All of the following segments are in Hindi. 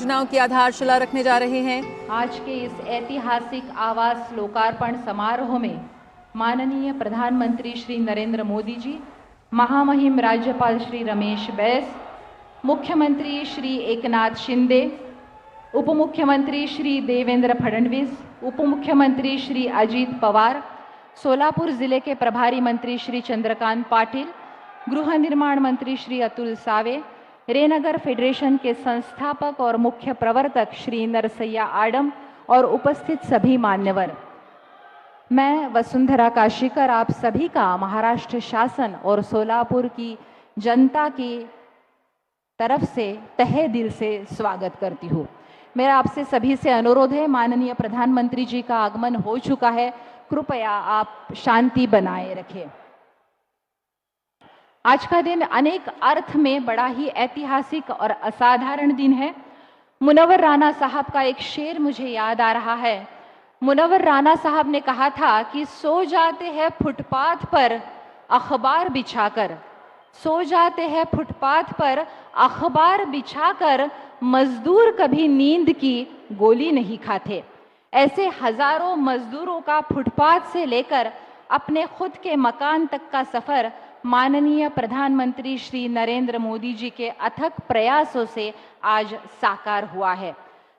परियोजनाओं की आधारशिला रखने जा रहे हैं। आज के इस ऐतिहासिक आवास लोकार्पण समारोह में माननीय प्रधानमंत्री श्री नरेंद्र मोदी जी, महामहिम राज्यपाल श्री रमेश बैस, मुख्यमंत्री श्री एकनाथ शिंदे, उप मुख्यमंत्री श्री देवेंद्र फडणवीस, उप मुख्यमंत्री श्री अजित पवार, सोलापुर जिले के प्रभारी मंत्री श्री चंद्रकांत पाटिल, गृह निर्माण मंत्री श्री अतुल सावे, रेनगर फेडरेशन के संस्थापक और मुख्य प्रवर्तक श्री नरसैया आडम और उपस्थित सभी मान्यवर, मैं वसुंधरा काशीकर आप सभी का महाराष्ट्र शासन और सोलापुर की जनता की तरफ से तहे दिल से स्वागत करती हूँ। मेरा आपसे सभी से अनुरोध है, माननीय प्रधानमंत्री जी का आगमन हो चुका है, कृपया आप शांति बनाए रखें। आज का दिन अनेक अर्थ में बड़ा ही ऐतिहासिक और असाधारण दिन है। मुनव्वर राणा साहब का एक शेर मुझे याद आ रहा है। मुनव्वर राणा साहब ने कहा था कि सो जाते हैं फुटपाथ पर अखबार बिछाकर, सो जाते हैं फुटपाथ पर अखबार बिछाकर, मजदूर कभी नींद की गोली नहीं खाते। ऐसे हजारों मजदूरों का फुटपाथ से लेकर अपने खुद के मकान तक का सफर माननीय प्रधानमंत्री श्री नरेंद्र मोदी जी के अथक प्रयासों से आज साकार हुआ है।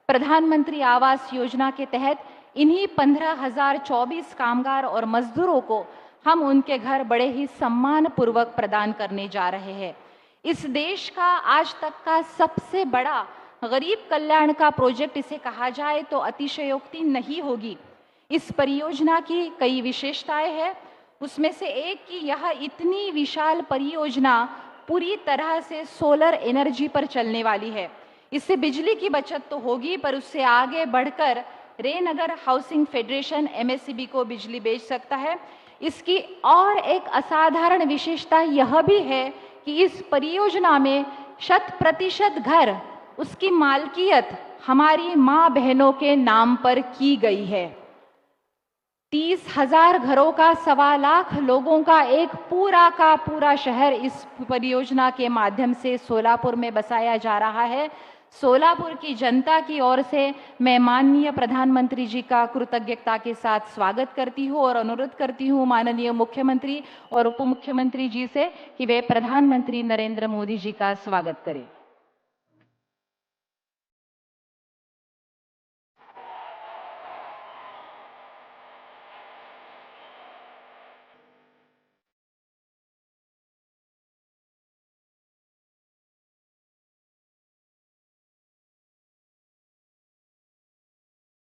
प्रधानमंत्री आवास योजना के तहत इन्हीं 15,024 कामगार और मजदूरों को हम उनके घर बड़े ही सम्मान पूर्वक प्रदान करने जा रहे हैं। इस देश का आज तक का सबसे बड़ा गरीब कल्याण का प्रोजेक्ट इसे कहा जाए तो अतिशयोक्ति नहीं होगी। इस परियोजना की कई विशेषताएं हैं, उसमें से एक कि यह इतनी विशाल परियोजना पूरी तरह से सोलर एनर्जी पर चलने वाली है। इससे बिजली की बचत तो होगी, पर उससे आगे बढ़कर रेनगर हाउसिंग फेडरेशन एमएससीबी को बिजली बेच सकता है। इसकी और एक असाधारण विशेषता यह भी है कि इस परियोजना में 100% घर, उसकी मालकियत हमारी माँ बहनों के नाम पर की गई है। 30,000 घरों का 1.25 लाख लोगों का एक पूरा का पूरा शहर इस परियोजना के माध्यम से सोलापुर में बसाया जा रहा है। सोलापुर की जनता की ओर से मैं माननीय प्रधानमंत्री जी का कृतज्ञता के साथ स्वागत करती हूँ और अनुरोध करती हूँ माननीय मुख्यमंत्री और उप मुख्यमंत्री जी से कि वे प्रधानमंत्री नरेंद्र मोदी जी का स्वागत करें।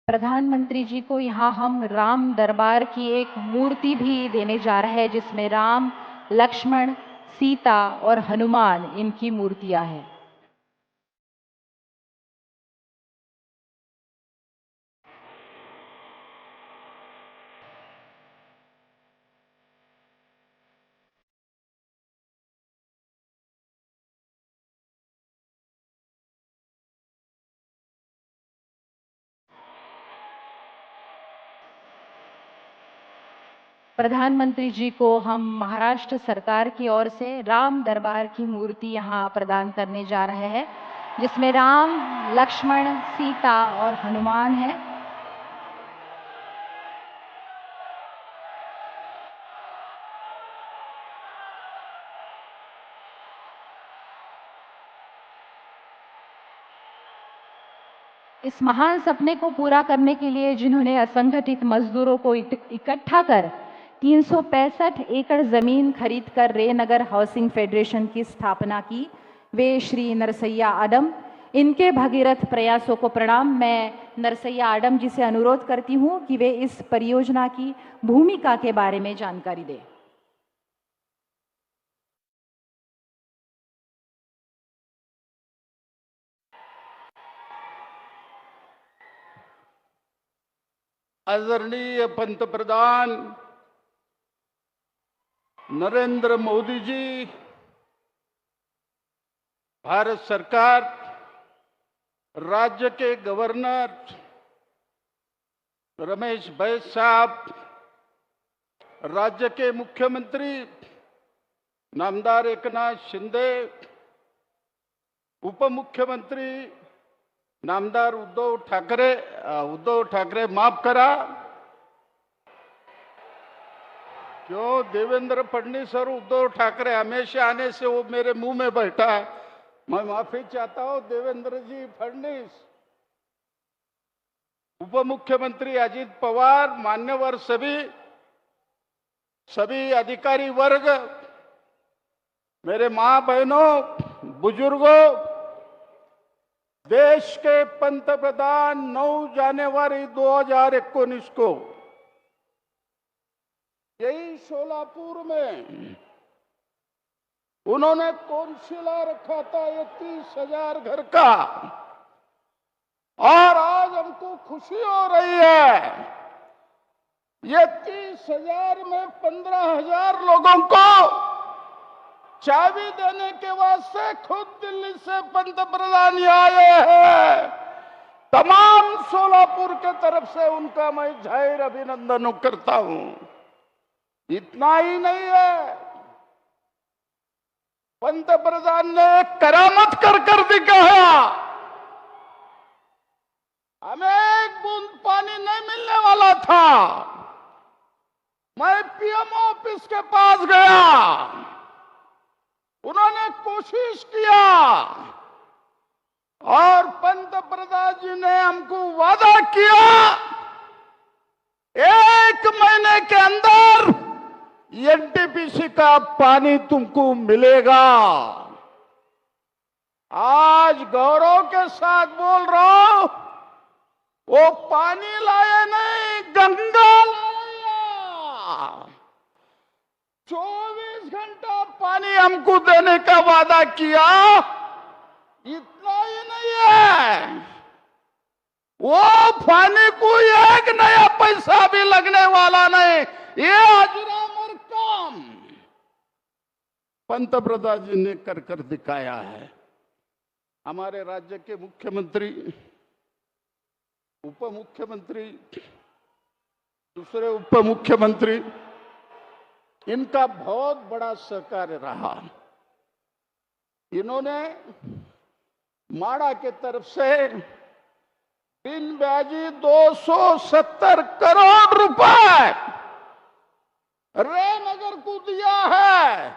प्रधानमंत्री जी को यहाँ हम राम दरबार की एक मूर्ति भी देने जा रहे हैं, जिसमें राम, लक्ष्मण, सीता और हनुमान इनकी मूर्तियां हैं। प्रधानमंत्री जी को हम महाराष्ट्र सरकार की ओर से राम दरबार की मूर्ति यहाँ प्रदान करने जा रहे हैं, जिसमें राम, लक्ष्मण, सीता और हनुमान है। इस महान सपने को पूरा करने के लिए जिन्होंने असंगठित मजदूरों को इकट्ठा कर 365 एकड़ जमीन खरीदकर रेनगर हाउसिंग फेडरेशन की स्थापना की, वे श्री नरसैया आडम, इनके भगीरथ प्रयासों को प्रणाम। मैं नरसैया आडम जी से अनुरोध करती हूं कि वे इस परियोजना की भूमिका के बारे में जानकारी दें। आदरणीय पंतप्रधान नरेंद्र मोदी जी, भारत सरकार, राज्य के गवर्नर रमेश बैस साहब, राज्य के मुख्यमंत्री नामदार एकनाथ शिंदे, उप मुख्यमंत्री नामदार उद्धव ठाकरे माफ करा। क्यों देवेंद्र फडणवीस और उद्धव ठाकरे हमेशा आने से वो मेरे मुंह में बैठा है। मैं माफी चाहता हूं देवेंद्र जी फडणवीस, उप मुख्यमंत्री अजित पवार, मान्यवर सभी अधिकारी वर्ग, मेरे मां बहनों, बुजुर्गों, देश के पंतप्रधान 9 जनवरी 2019 को यही सोलापुर में उन्होंने कोनशिला रखा था, ये 30,000 घर का, और आज हमको खुशी हो रही है। ये 30,000 में 15,000 लोगों को चाबी देने के वास्ते खुद दिल्ली से पंतप्रधान आए हैं। तमाम सोलापुर के तरफ से उनका मैं जाहिर अभिनंदन करता हूं। इतना ही नहीं है, पंतप्रधान ने एक करामत कर दिखाया। हमें एक बूंद पानी नहीं मिलने वाला था, मैं पीएम ऑफिस के पास गया, उन्होंने कोशिश किया और पंतप्रधान जी ने हमको वादा किया 1 महीने के अंदर एनटीपीसी का पानी तुमको मिलेगा। आज गौरव के साथ बोल रहा हूं, वो पानी लाए नहीं, गंगा लाया। 24 घंटा पानी हमको देने का वादा किया। इतना ही नहीं है, वो पानी को एक नया पैसा भी लगने वाला नहीं। ये अजरामर काम पंतप्रधान जी ने कर दिखाया है। हमारे राज्य के मुख्यमंत्री, उप मुख्यमंत्री, दूसरे उप मुख्यमंत्री, इनका बहुत बड़ा सहकार्य रहा। इन्होंने माड़ा के तरफ से बिन ब्याजी 270 करोड़ रुपए रेनगर को दिया है।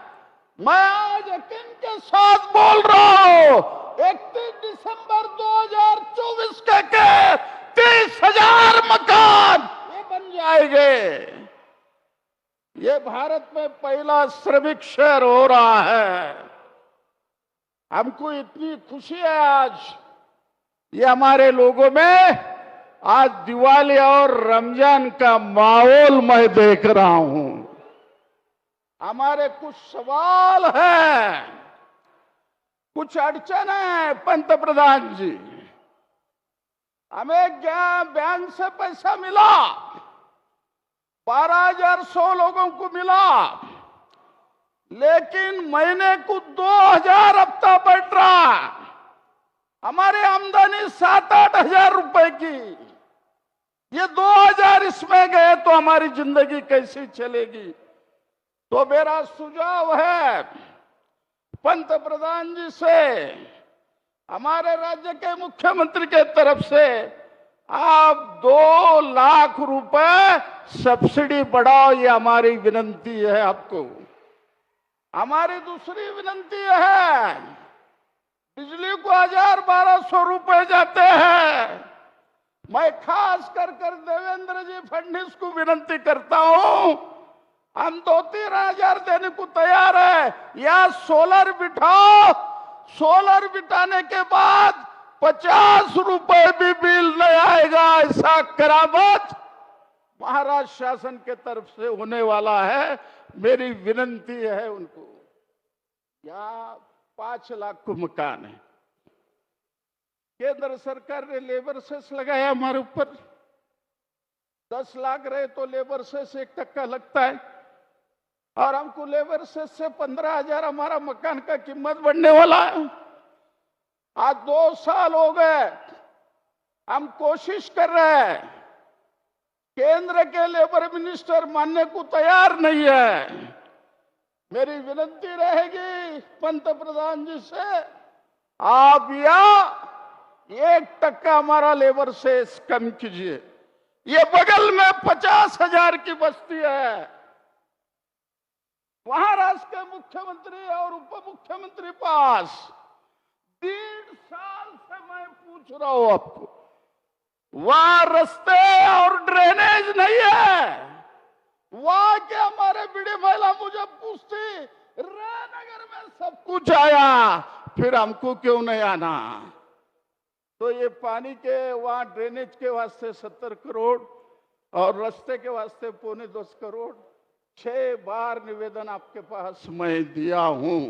मैं आज यकीन के साथ बोल रहा हूं, 31 दिसंबर 2024 के 30,000 मकान ये बन जाएंगे। ये भारत में पहला श्रमिक शहर हो रहा है। हमको इतनी खुशी है आज। ये हमारे लोगों में आज दिवाली और रमजान का माहौल मैं देख रहा हूं। हमारे कुछ सवाल है, कुछ अड़चन है पंतप्रधान जी। हमें बैंक से पैसा मिला, 12,100 लोगों को मिला, लेकिन महीने को 2,000 हफ्ता बैठ रहा। हमारी आमदनी 7-8 हजार रुपए की, ये 2,000 इसमें गए तो हमारी जिंदगी कैसी चलेगी। तो मेरा सुझाव है पंतप्रधान जी से, हमारे राज्य के मुख्यमंत्री के तरफ से, आप 2 लाख रुपए सब्सिडी बढ़ाओ, ये हमारी विनंती है आपको। हमारी दूसरी विनंती है, बिजली को 1,000-1,200 रुपए जाते हैं। मैं खास कर देवेंद्र जी फडणवीस को विनंती करता हूं, हम 2-3 हजार देने को तैयार है, या सोलर बिठाओ। सोलर बिठाने के बाद 50 रुपए भी बिल नहीं आएगा। ऐसा करामत महाराष्ट्र शासन के तरफ से होने वाला है। मेरी विनंती है उनको। यहाँ 5 लाख को मकान है, केंद्र सरकार ने लेबर सेस लगाया हमारे ऊपर। 10 लाख रहे तो लेबर सेस 1% लगता है, और हमको लेबर सेस से 15,000 हमारा मकान का कीमत बढ़ने वाला है। आज 2 साल हो गए, हम कोशिश कर रहे हैं, केंद्र के लेबर मिनिस्टर मानने को तैयार नहीं है। मेरी विनती रहेगी पंतप्रधान जी से, आप या 1% हमारा लेबर सेस कम कीजिए। ये बगल में 50,000 की बस्ती है, वहां राष्ट्र के मुख्यमंत्री और उप मुख्यमंत्री पास 1.5 साल से मैं पूछ रहा हूं आपको, वहां रास्ते और ड्रेनेज नहीं है। वहां के हमारे बड़ी महिला मुझे पूछती, रायनगर में सब कुछ आया, फिर हमको क्यों नहीं आना? तो ये पानी के वहां ड्रेनेज के वास्ते 70 करोड़ और रास्ते के वास्ते 10.25 करोड़, 6 बार निवेदन आपके पास मैं दिया हूं।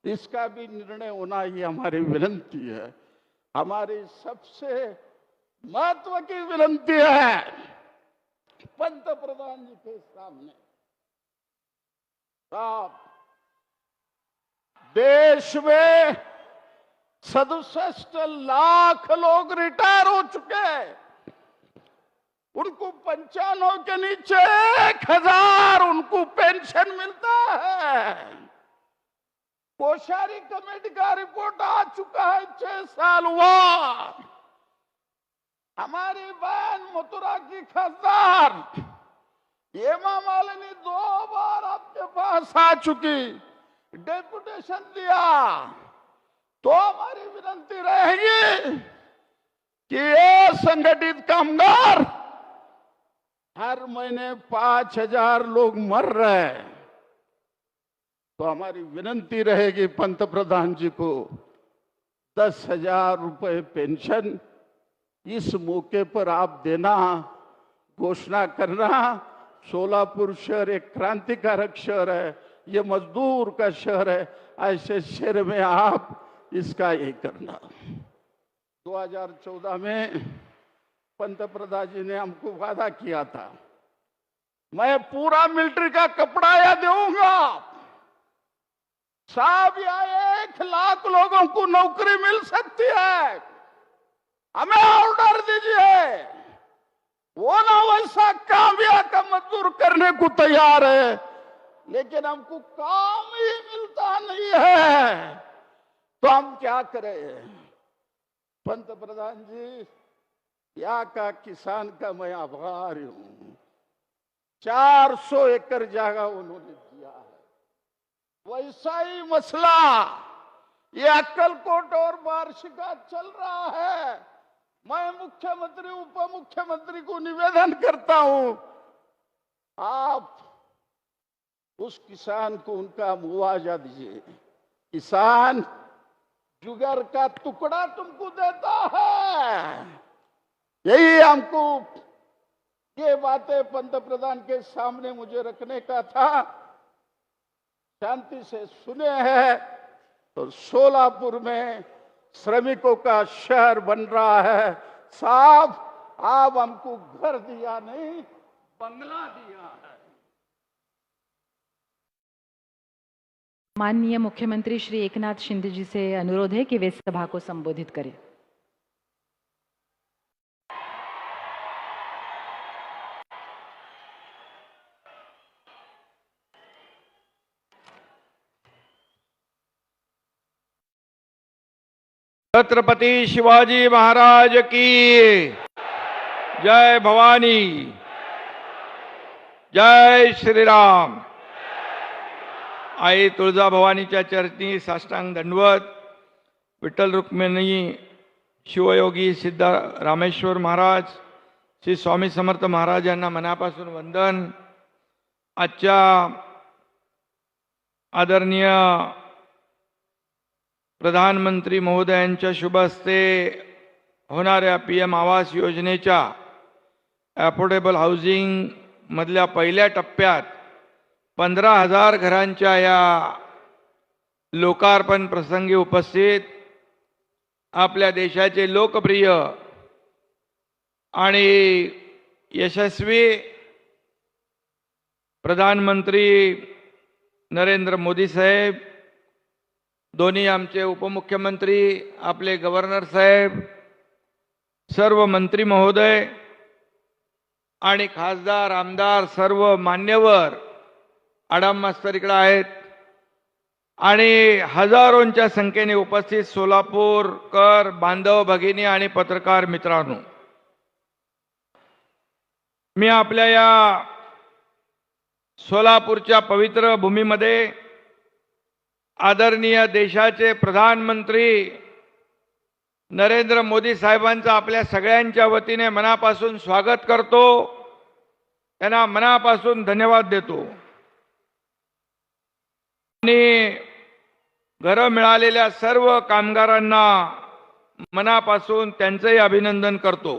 इसका भी निर्णय होना ही हमारी विनती है। हमारी सबसे महत्व की विनती है पंत प्रधान जी के सामने, साहब देश में 67 लाख लोग रिटायर हो चुके हैं, उनको 95 के नीचे 1,000 उनको पेंशन मिलता है। कोश्यारी कमेटी का रिपोर्ट आ चुका है, 6 साल हुआ। हमारी बहन मथुरा की खासदार हेमा मालिनी 2 बार आपके पास आ चुकी, डेपुटेशन दिया। तो हमारी विनती रहेगी कि ये संगठित कामगार, हर महीने 5,000 लोग मर रहे हैं, तो हमारी विनती रहेगी पंत प्रधान जी को 10,000 रुपए पेंशन इस मौके पर आप देना, घोषणा करना। सोलापुर शहर एक क्रांतिकारक शहर है, ये मजदूर का शहर है, ऐसे शहर में आप इसका ये करना। 2014 में पंत प्रधान जी ने हमको वादा किया था, मैं पूरा मिलिट्री का कपड़ा या दूंगा। साहब यहाँ 1 लाख लोगों को नौकरी मिल सकती है, हमें ऑर्डर दीजिए। वो ना वैसा काम या का मजदूर करने को तैयार है, लेकिन हमको काम ही मिलता नहीं है, तो हम क्या करें? पंत प्रधान जी, यहाँ का किसान का मैं आभारी हूं। 400 एकड़ जगह उन्होंने दिया है। वैसा ही मसला ये अक्कलकोट और वार्षिका चल रहा है। मैं मुख्यमंत्री उप मुख्यमंत्री को निवेदन करता हूं, आप उस किसान को उनका मुआवजा दीजिए। किसान जुगर का टुकड़ा तुमको देता है। यही हमको ये बातें पंत प्रधान के सामने मुझे रखने का था। शांति से सुने हैं तो सोलापुर में श्रमिकों का शहर बन रहा है। साहब, आप हमको घर दिया नहीं, बंगला दिया है। माननीय मुख्यमंत्री श्री एकनाथ शिंदे जी से अनुरोध है कि वे सभा को संबोधित करें। छत्रपति शिवाजी महाराज की जय भवानी, जय श्री राम। आई तुळजा भवानीच्या चरणी साष्टांग दंडवत। विठ्ठल रुक्मिणी शिवयोगी सिद्ध रामेश्वर महाराज श्री स्वामी समर्थ महाराज यांना मनापासून वंदन। आजच्या आदरणीय प्रधानमंत्री महोदयांच्या शुभ हस्ते होणाऱ्या PM आवास योजनेच्या अफोर्डेबल हाऊसिंग मधल्या पहिल्या टप्प्यात 15,000 घरांच्या या लोकार्पण प्रसंगी उपस्थित आपल्या देशाचे लोकप्रिय आणि यशस्वी प्रधानमंत्री नरेंद्र मोदी साहेब, दोन्ही आमचे उपमुख्यमंत्री, आपले गव्हर्नर साहेब, सर्व मंत्री महोदय आणि खासदार आमदार सर्व मान्यवर आडाम मास्तर इकडे आहेत, आणि हजारोंच्या संख्येने उपस्थित सोलापूरकर बांधव भगिनी आणि पत्रकार मित्रांनो, मी आपल्या या सोलापूरच्या पवित्र भूमीमध्ये आदरणीय देशाचे प्रधानमंत्री नरेंद्र मोदी साहेबांचं आपल्या सगळ्यांच्या वतीने मनापासून स्वागत करतो, त्यांना मनापासून धन्यवाद देतो आणि घरं मिळालेल्या सर्व कामगारांना मनापासून त्यांचंही अभिनंदन करतो।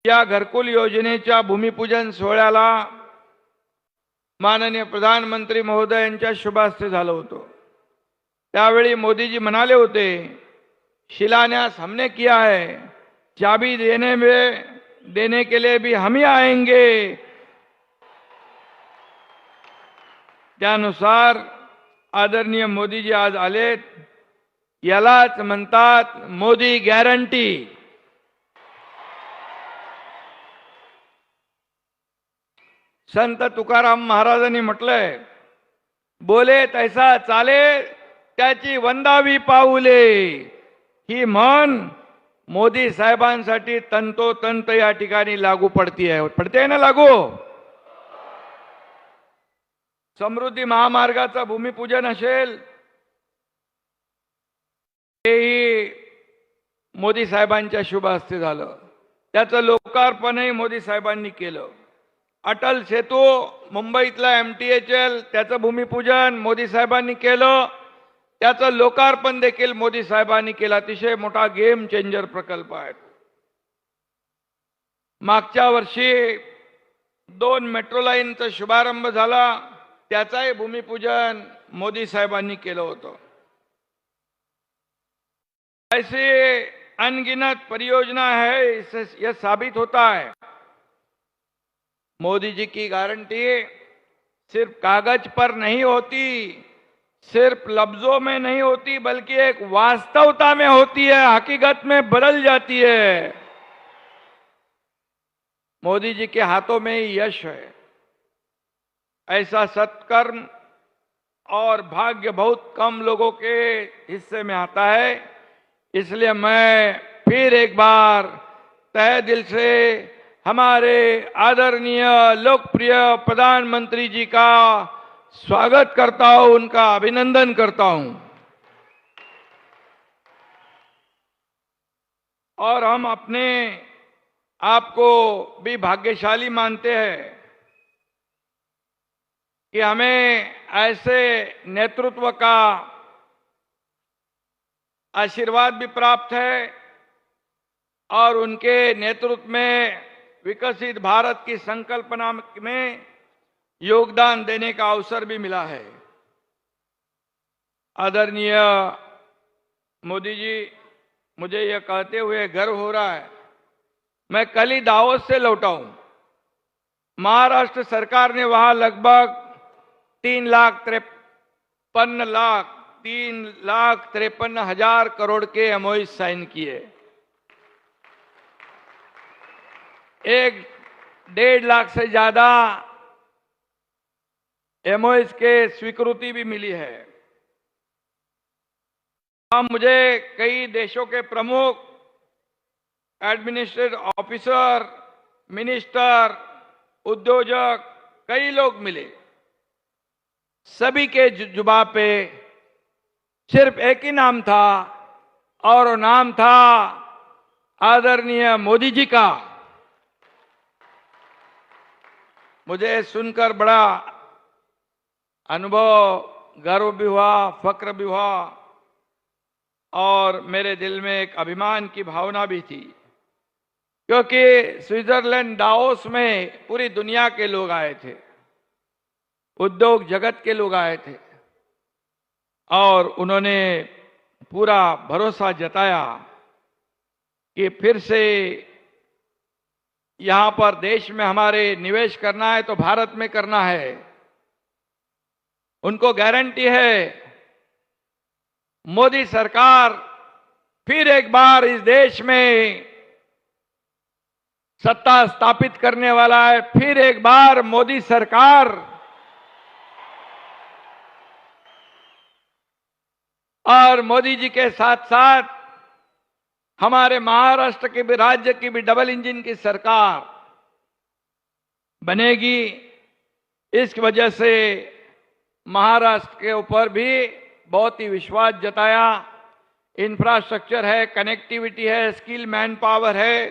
या घरकुल योजनेच्या भूमिपूजन सोहळ्याला माननीय प्रधानमंत्री महोदयांच्या शुभ हस्ते झालं होतं। त्यावेळी मोदीजी म्हणाले होते, शिलान्यास हमने किया है, चाबी देने के लिए भी हम ही आएंगे। त्यानुसार आदरणीय मोदीजी आज आलेत। यालाच म्हणतात मोदी गॅरंटी। संत तुकाराम महाराजांनी म्हटलंय, बोले तैसा चाले त्याची वंदावी पाऊले। ही म्हण मोदी साहेबांसाठी तंतोतंत या ठिकाणी लागू पडते ना लागू। समृद्धी महामार्गाचं भूमिपूजन असेल, तेही मोदी साहेबांच्या शुभ हस्ते झालं। त्याचं लोकार्पणही मोदी साहेबांनी केलं। अटल सेतू मुंबईतला MTHL त्याचं भूमिपूजन मोदी साहेबांनी केलं, त्याचं लोकार्पण देखील मोदी साहेबांनी केलं। अतिशय मोठा गेम चेंजर प्रकल्प आहे। मागच्या वर्षी 2 मेट्रो लाईनचा शुभारंभ झाला, त्याचाही भूमिपूजन मोदी साहेबांनी केलं होतं। ऐसी अनगिनत परियोजना है, इससे यह साबित होता है मोदी जी की गारंटी सिर्फ कागज पर नहीं होती, सिर्फ लफ्जों में नहीं होती, बल्कि एक वास्तवता में होती है, हकीकत में बदल जाती है। मोदी जी के हाथों में ही यश है। ऐसा सत्कर्म और भाग्य बहुत कम लोगों के हिस्से में आता है। इसलिए मैं फिर एक बार तहे दिल से हमारे आदरणीय लोकप्रिय प्रधानमंत्री जी का स्वागत करता हूं, उनका अभिनंदन करता हूं। और हम अपने आप को भी भाग्यशाली मानते हैं कि हमें ऐसे नेतृत्व का आशीर्वाद भी प्राप्त है और उनके नेतृत्व में विकसित भारत की संकल्पना में योगदान देने का अवसर भी मिला है। आदरणीय मोदी जी, मुझे यह कहते हुए गर्व हो रहा है, मैं कल ही दावोस से लौटा हूं। महाराष्ट्र सरकार ने वहां लगभग 3,53,000 करोड़ के MOU साइन किए। 1.5 लाख से ज्यादा MOUs के स्वीकृति भी मिली है। मुझे कई देशों के प्रमुख, एडमिनिस्ट्रेटिव ऑफिसर, मिनिस्टर, उद्योजक, कई लोग मिले। सभी के जुबान पे सिर्फ एक ही नाम था और वो नाम था आदरणीय मोदी जी का। मुझे सुनकर बड़ा अनुभव, गर्व भी हुआ, फक्र भी हुआ और मेरे दिल में एक अभिमान की भावना भी थी, क्योंकि स्विट्जरलैंड दावोस में पूरी दुनिया के लोग आए थे, उद्योग जगत के लोग आए थे और उन्होंने पूरा भरोसा जताया कि फिर से यहां पर देश में हमारे निवेश करना है तो भारत में करना है। उनको गारंटी है मोदी सरकार फिर एक बार इस देश में सत्ता स्थापित करने वाला है। फिर एक बार मोदी सरकार और मोदी जी के साथ साथ हमारे महाराष्ट्र के भी, राज्य की भी डबल इंजन की सरकार बनेगी। इस वजह से महाराष्ट्र के ऊपर भी बहुत ही विश्वास जताया। इंफ्रास्ट्रक्चर है, कनेक्टिविटी है, स्किल मैन पावर है,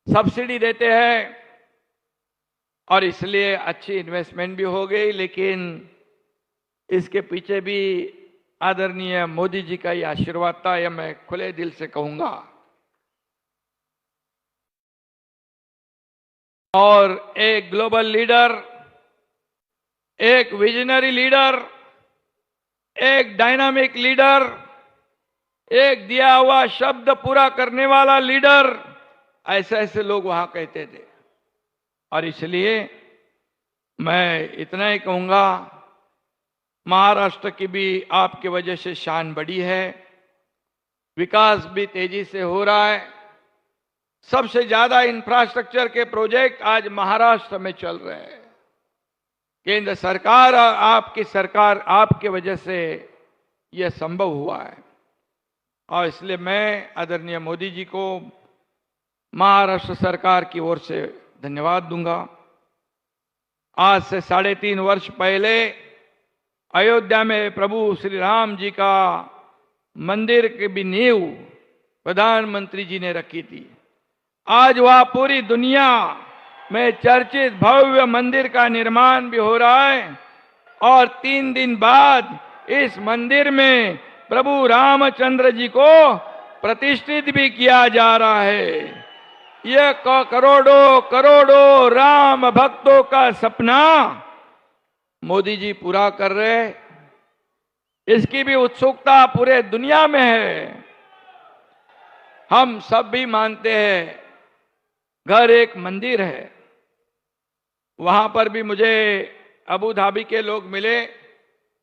सब्सिडी देते हैं और इसलिए अच्छी इन्वेस्टमेंट भी हो गई। लेकिन इसके पीछे भी आदरणीय मोदी जी का ये आशीर्वाद था, यह मैं खुले दिल से कहूंगा। और एक ग्लोबल लीडर, एक विजनरी लीडर, एक डायनामिक लीडर, एक दिया हुआ शब्द पूरा करने वाला लीडर, ऐसे ऐसे लोग वहां कहते थे। और इसलिए मैं इतना ही कहूंगा, महाराष्ट्र की भी आपकी वजह से शान बढ़ी है, विकास भी तेजी से हो रहा है। सबसे ज्यादा इंफ्रास्ट्रक्चर के प्रोजेक्ट आज महाराष्ट्र में चल रहे हैं। केंद्र सरकार और आपकी सरकार, आपके वजह से यह संभव हुआ है। और इसलिए मैं आदरणीय मोदी जी को महाराष्ट्र सरकार की ओर से धन्यवाद दूंगा। आज से 3.5 वर्ष पहले अयोध्या में प्रभु श्री राम जी का मंदिर की भी नींव प्रधानमंत्री जी ने रखी थी। आज वह पूरी दुनिया में चर्चित भव्य मंदिर का निर्माण भी हो रहा है और 3 दिन बाद इस मंदिर में प्रभु रामचंद्र जी को प्रतिष्ठित भी किया जा रहा है। यह करोड़ों करोड़ों राम भक्तों का सपना मोदी जी पूरा कर रहे, इसकी भी उत्सुकता पूरे दुनिया में है। हम सब भी मानते हैं घर एक मंदिर है। वहां पर भी मुझे अबू धाबी के लोग मिले,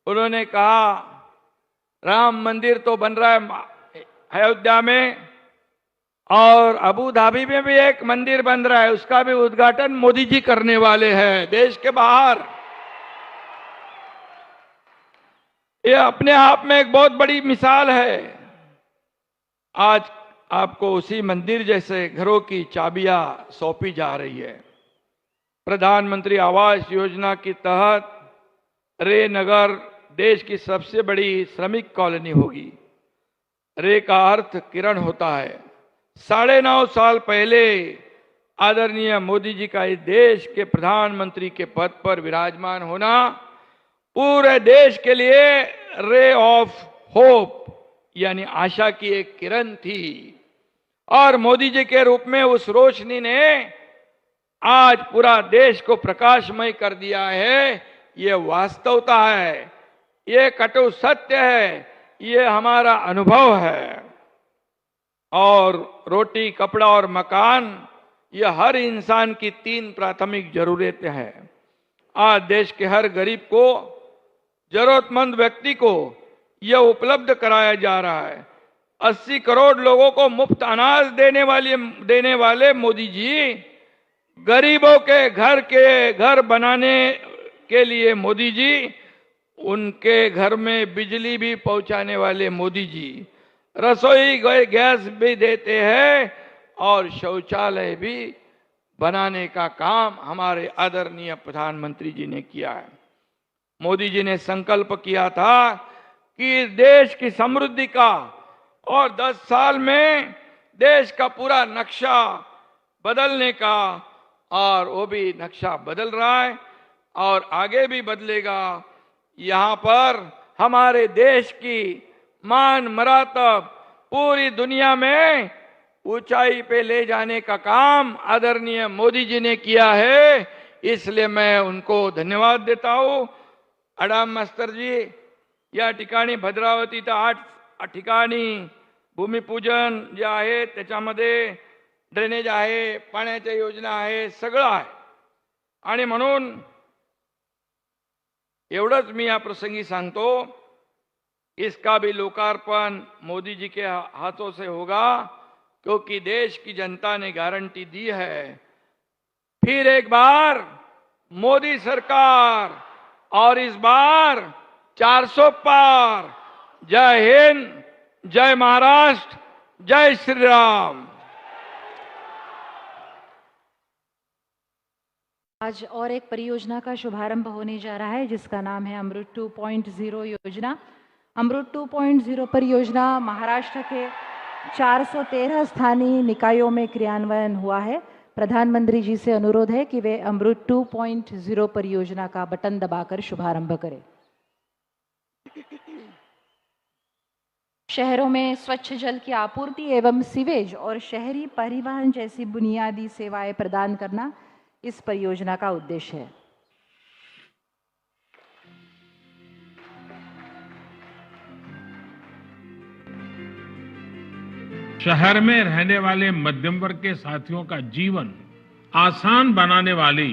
उन्होंने कहा राम मंदिर तो बन रहा है अयोध्या में और अबू धाबी में भी एक मंदिर बन रहा है, उसका भी उद्घाटन मोदी जी करने वाले हैं देश के बाहर। यह अपने आप में एक बहुत बड़ी मिसाल है। आज आपको उसी मंदिर जैसे घरों की चाबियां सौंपी जा रही है। प्रधानमंत्री आवास योजना के तहत रे नगर देश की सबसे बड़ी श्रमिक कॉलोनी होगी। रे का अर्थ किरण होता है। 9.5 साल पहले आदरणीय मोदी जी का इस देश के प्रधानमंत्री के पद पर विराजमान होना पूरे देश के लिए रे ऑफ होप यानी आशा की एक किरण थी। और मोदी जी के रूप में उस रोशनी ने आज पूरा देश को प्रकाशमय कर दिया है। ये वास्तवता है, ये कटु सत्य है, ये हमारा अनुभव है। और रोटी, कपड़ा और मकान, ये हर इंसान की 3 प्राथमिक जरूरतें हैं। आज देश के हर गरीब को, जरूरतमंद व्यक्ति को यह उपलब्ध कराया जा रहा है। 80 करोड़ लोगों को मुफ्त अनाज देने वाले मोदी जी, गरीबों के घर बनाने के लिए मोदी जी, उनके घर में बिजली भी पहुंचाने वाले मोदी जी, रसोई गैस भी देते हैं और शौचालय भी बनाने का काम हमारे आदरणीय प्रधानमंत्री जी ने किया है। मोदी जी ने संकल्प किया था कि देश की समृद्धि का और 10 साल में देश का पूरा नक्शा बदलने का, और वो भी नक्शा बदल रहा है और आगे भी बदलेगा। यहाँ पर हमारे देश की मान मरातब पूरी दुनिया में ऊंचाई पे ले जाने का काम आदरणीय मोदी जी ने किया है। इसलिए मैं उनको धन्यवाद देता हूँ। अडाम मास्तर जी, या ठिकाणी भद्रावती तर 8 ठिकाणी भूमिपूजन जे आहे, त्याच्यामध्ये ड्रेनेज आहे, पाण्याच्या योजना आहे, सगळं आहे। आणि म्हणून एवढंच मी या प्रसंगी सांगतो, इसका भी लोकार्पण मोदी जी के हाथों से होगा, क्योंकि देश की जनता ने गारंटी दी है। फिर एक बार मोदी सरकार, और इस बार 400 पार। जय हिंद, जय महाराष्ट्र, जय श्री राम। आज और एक परियोजना का शुभारंभ होने जा रहा है जिसका नाम है अमृत 2.0 योजना। अमृत 2.0 परियोजना महाराष्ट्र के 413 स्थानीय निकायों में क्रियान्वयन हुआ है। प्रधानमंत्री जी से अनुरोध है कि वे अमृत 2.0 परियोजना का बटन दबाकर शुभारंभ करें। शहरों में स्वच्छ जल की आपूर्ति एवं सीवेज और शहरी परिवहन जैसी बुनियादी सेवाएं प्रदान करना इस परियोजना का उद्देश्य है। शहर में रहने वाले मध्यम वर्ग के साथियों का जीवन आसान बनाने वाली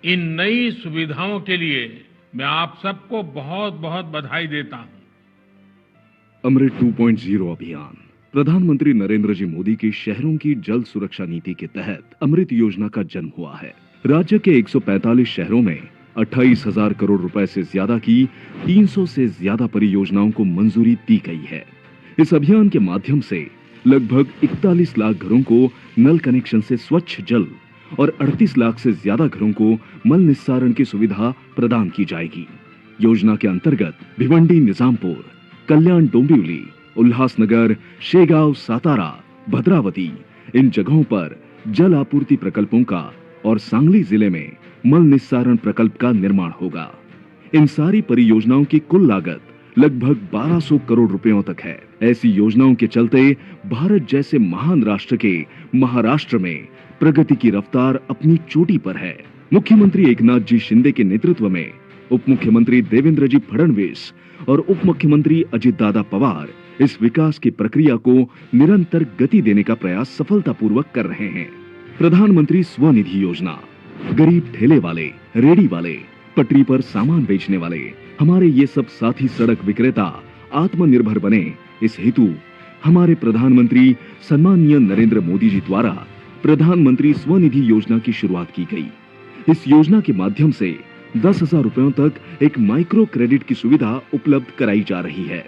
इन नई सुविधाओं के लिए मैं आप सबको बहुत बहुत बधाई देता हूं। अमृत 2.0 अभियान प्रधानमंत्री नरेंद्र जी मोदी की शहरों की जल सुरक्षा नीति के तहत अमृत योजना का जन्म हुआ है। राज्य के 145 शहरों में 28,000 करोड़ रुपए से ज्यादा की 300 से ज्यादा परियोजनाओं को मंजूरी दी गई है। इस अभियान के माध्यम से लगभग 41 लाख घरों को नल कनेक्शन से स्वच्छ जल और 38 लाख से ज्यादा घरों को मल निस्सारण की सुविधा प्रदान की जाएगी। योजना के अंतर्गत भिवंडी, निजामपुर, कल्याण, डोंबिवली, उल्लासनगर, शेगांव, सातारा, भद्रावती इन जगहों पर जल आपूर्ति प्रकल्पों का और सांगली जिले में मल निस्सारण प्रकल्प का निर्माण होगा। इन सारी परियोजनाओं की कुल लागत लगभग 1200 करोड़ रुपयों तक है। ऐसी योजनाओं के चलते भारत जैसे महान राष्ट्र के महाराष्ट्र में प्रगति की रफ्तार अपनी चोटी पर है। मुख्यमंत्री एकनाथ जी शिंदे के नेतृत्व में उप मुख्यमंत्री देवेंद्र जी फडणवीस और उप मुख्यमंत्री अजित दादा पवार इस विकास की प्रक्रिया को निरंतर गति देने का प्रयास सफलतापूर्वक कर रहे हैं। प्रधानमंत्री स्वनिधि योजना गरीब ठेले वाले, रेडी वाले, पटरी पर सामान बेचने वाले, हमारे ये सब साथी सड़क विक्रेता आत्मनिर्भर बने, इस हेतु हमारे प्रधानमंत्री सम्मानीय नरेंद्र मोदी जी द्वारा प्रधानमंत्री स्वनिधि योजना की शुरुआत की गई। इस योजना के माध्यम से 10,000 रुपयों तक एक माइक्रो क्रेडिट की सुविधा उपलब्ध कराई जा रही है।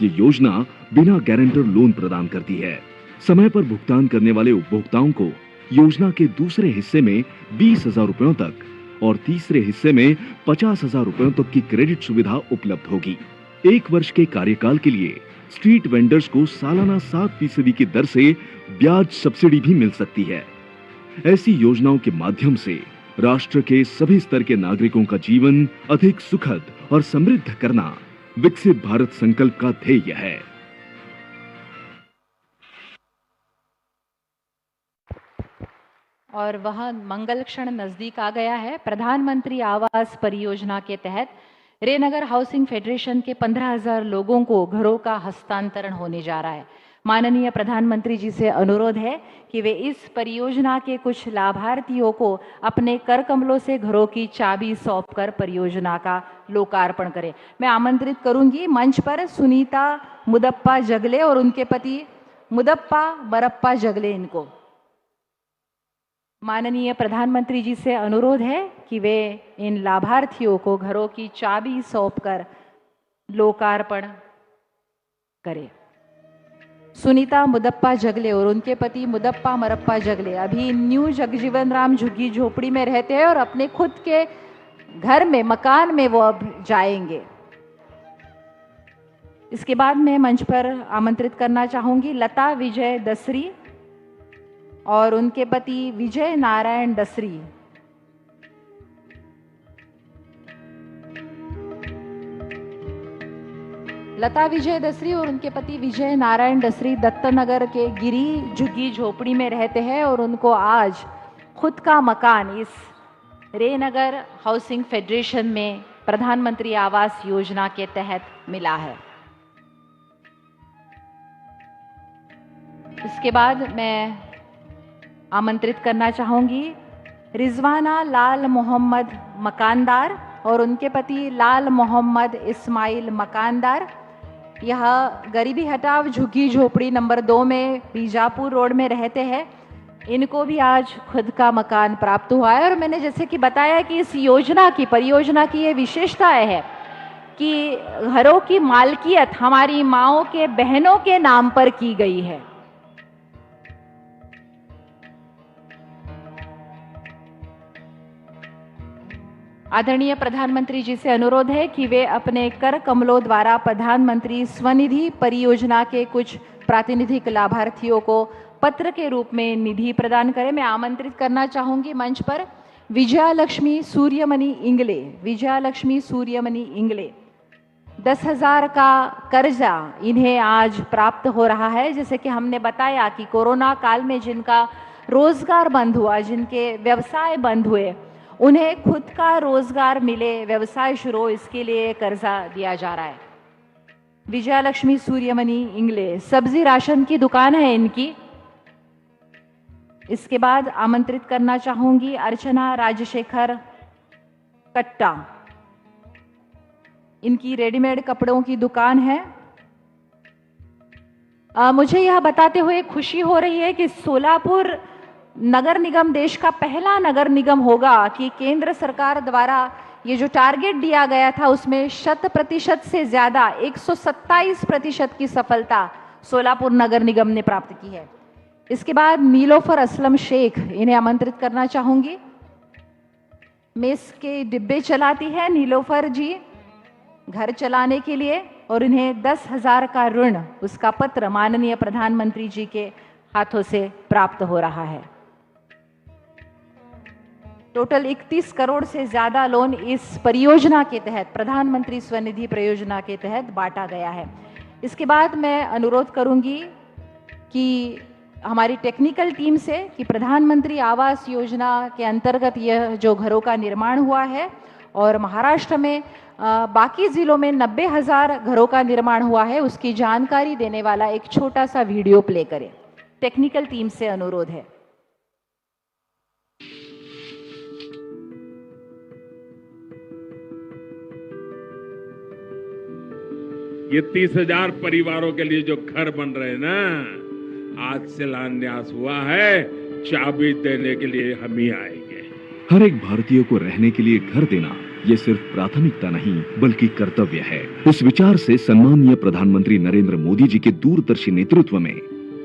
ये योजना बिना गारंटर लोन प्रदान करती है। समय पर भुगतान करने वाले उपभोक्ताओं को योजना के दूसरे हिस्से में 20,000 रुपयों तक और तीसरे हिस्से में 50,000 रुपयों तक की क्रेडिट सुविधा उपलब्ध होगी। 1 वर्ष के कार्यकाल के लिए स्ट्रीट वेंडर्स को सालाना 7% की दर से ब्याज सब्सिडी भी मिल सकती है। ऐसी योजनाओं के माध्यम से राष्ट्र के सभी स्तर के नागरिकों का जीवन अधिक सुखद और समृद्ध करना विकसित भारत संकल्प का ध्येय है। और वह मंगल क्षण नजदीक आ गया है। प्रधानमंत्री आवास परियोजना के तहत रेनगर हाउसिंग फेडरेशन के 15,000 लोगों को घरों का हस्तांतरण होने जा रहा है। माननीय प्रधानमंत्री जी से अनुरोध है कि वे इस परियोजना के कुछ लाभार्थियों को अपने कर कमलों से घरों की चाबी सौंपकर परियोजना का लोकार्पण करें। मैं आमंत्रित करूंगी मंच पर सुनीता मुदप्पा जगले और उनके पति मुदप्पा मरप्पा जगले। इनको माननीय प्रधानमंत्री जी से अनुरोध है कि वे इन लाभार्थियों को घरों की चाबी सौंपकर लोकार्पण करें। सुनीता मुदप्पा जगले और उनके पति मुदप्पा मरप्पा जगले अभी न्यू जगजीवन राम झुग्गी झोपड़ी में रहते हैं और अपने खुद के घर में, मकान में वो अब जाएंगे। इसके बाद मैं मंच पर आमंत्रित करना चाहूंगी लता विजय दसरी और उनके पति विजय नारायण दसरी। लता विजय दसरी और उनके पति विजय नारायण दसरी दत्तनगर के गिरी झुग्गी झोपड़ी में रहते हैं और उनको आज खुद का मकान इस रेनगर हाउसिंग फेडरेशन में प्रधानमंत्री आवास योजना के तहत मिला है। इसके बाद मैं आमंत्रित करना चाहूंगी रिजवाना लाल मोहम्मद मकानदार और उनके पति लाल मोहम्मद इस्माइल मकानदार। यह गरीबी हटाव झुग्गी झोपड़ी नंबर 2 में बीजापुर रोड में रहते हैं। इनको भी आज खुद का मकान प्राप्त हुआ है और मैंने जैसे कि बताया कि इस योजना की परियोजना की ये विशेषताएं है कि घरों की मालकियत हमारी माओं के, बहनों के नाम पर की गई है। आदरणीय प्रधानमंत्री जी से अनुरोध है कि वे अपने कर कमलों द्वारा प्रधानमंत्री स्वनिधि परियोजना के कुछ प्रातिनिधिक लाभार्थियों को पत्र के रूप में निधि प्रदान करें। मैं आमंत्रित करना चाहूंगी मंच पर विजयालक्ष्मी सूर्यमणि इंगले। विजयालक्ष्मी सूर्यमणि इंगले 10,000 का कर्जा इन्हें आज प्राप्त हो रहा है। जैसे कि हमने बताया कि कोरोना काल में जिनका रोजगार बंद हुआ, जिनके व्यवसाय बंद हुए, उन्हें खुद का रोजगार मिले, व्यवसाय शुरू हो, इसके लिए कर्जा दिया जा रहा है। विजयालक्ष्मी सूर्यमणि इंगले, सब्जी राशन की दुकान है इनकी। इसके बाद आमंत्रित करना चाहूंगी अर्चना राजशेखर कट्टा। इनकी रेडीमेड कपड़ों की दुकान है। मुझे यह बताते हुए खुशी हो रही है कि सोलापुर नगर निगम देश का पहला नगर निगम होगा कि केंद्र सरकार द्वारा ये जो टारगेट दिया गया था उसमें 100% से ज्यादा 127% की सफलता सोलापुर नगर निगम ने प्राप्त की है। इसके बाद नीलोफर असलम शेख, इन्हें आमंत्रित करना चाहूंगी। मेस के डिब्बे चलाती है नीलोफर जी घर चलाने के लिए, और इन्हें 10,000 का ऋण, उसका पत्र माननीय प्रधानमंत्री जी के हाथों से प्राप्त हो रहा है। टोटल 31 करोड़ से ज्यादा लोन इस परियोजना के तहत, प्रधानमंत्री स्वनिधि परियोजना के तहत बांटा गया है। इसके बाद मैं अनुरोध करूंगी कि हमारी टेक्निकल टीम से कि प्रधानमंत्री आवास योजना के अंतर्गत यह जो घरों का निर्माण हुआ है और महाराष्ट्र में बाकी जिलों में 90,000 घरों का निर्माण हुआ है, उसकी जानकारी देने वाला एक छोटा सा वीडियो प्ले करें। टेक्निकल टीम से अनुरोध है। ये 30,000 परिवारों के लिए जो घर बन रहे हैं ना, आज से शिलान्यास हुआ है, चाबी देने के लिए हम ही आएंगे। हर एक भारतीय को रहने के लिए घर देना ये सिर्फ प्राथमिकता नहीं बल्कि कर्तव्य है। इस विचार से सम्मानीय प्रधानमंत्री नरेंद्र मोदी जी के दूरदर्शी नेतृत्व में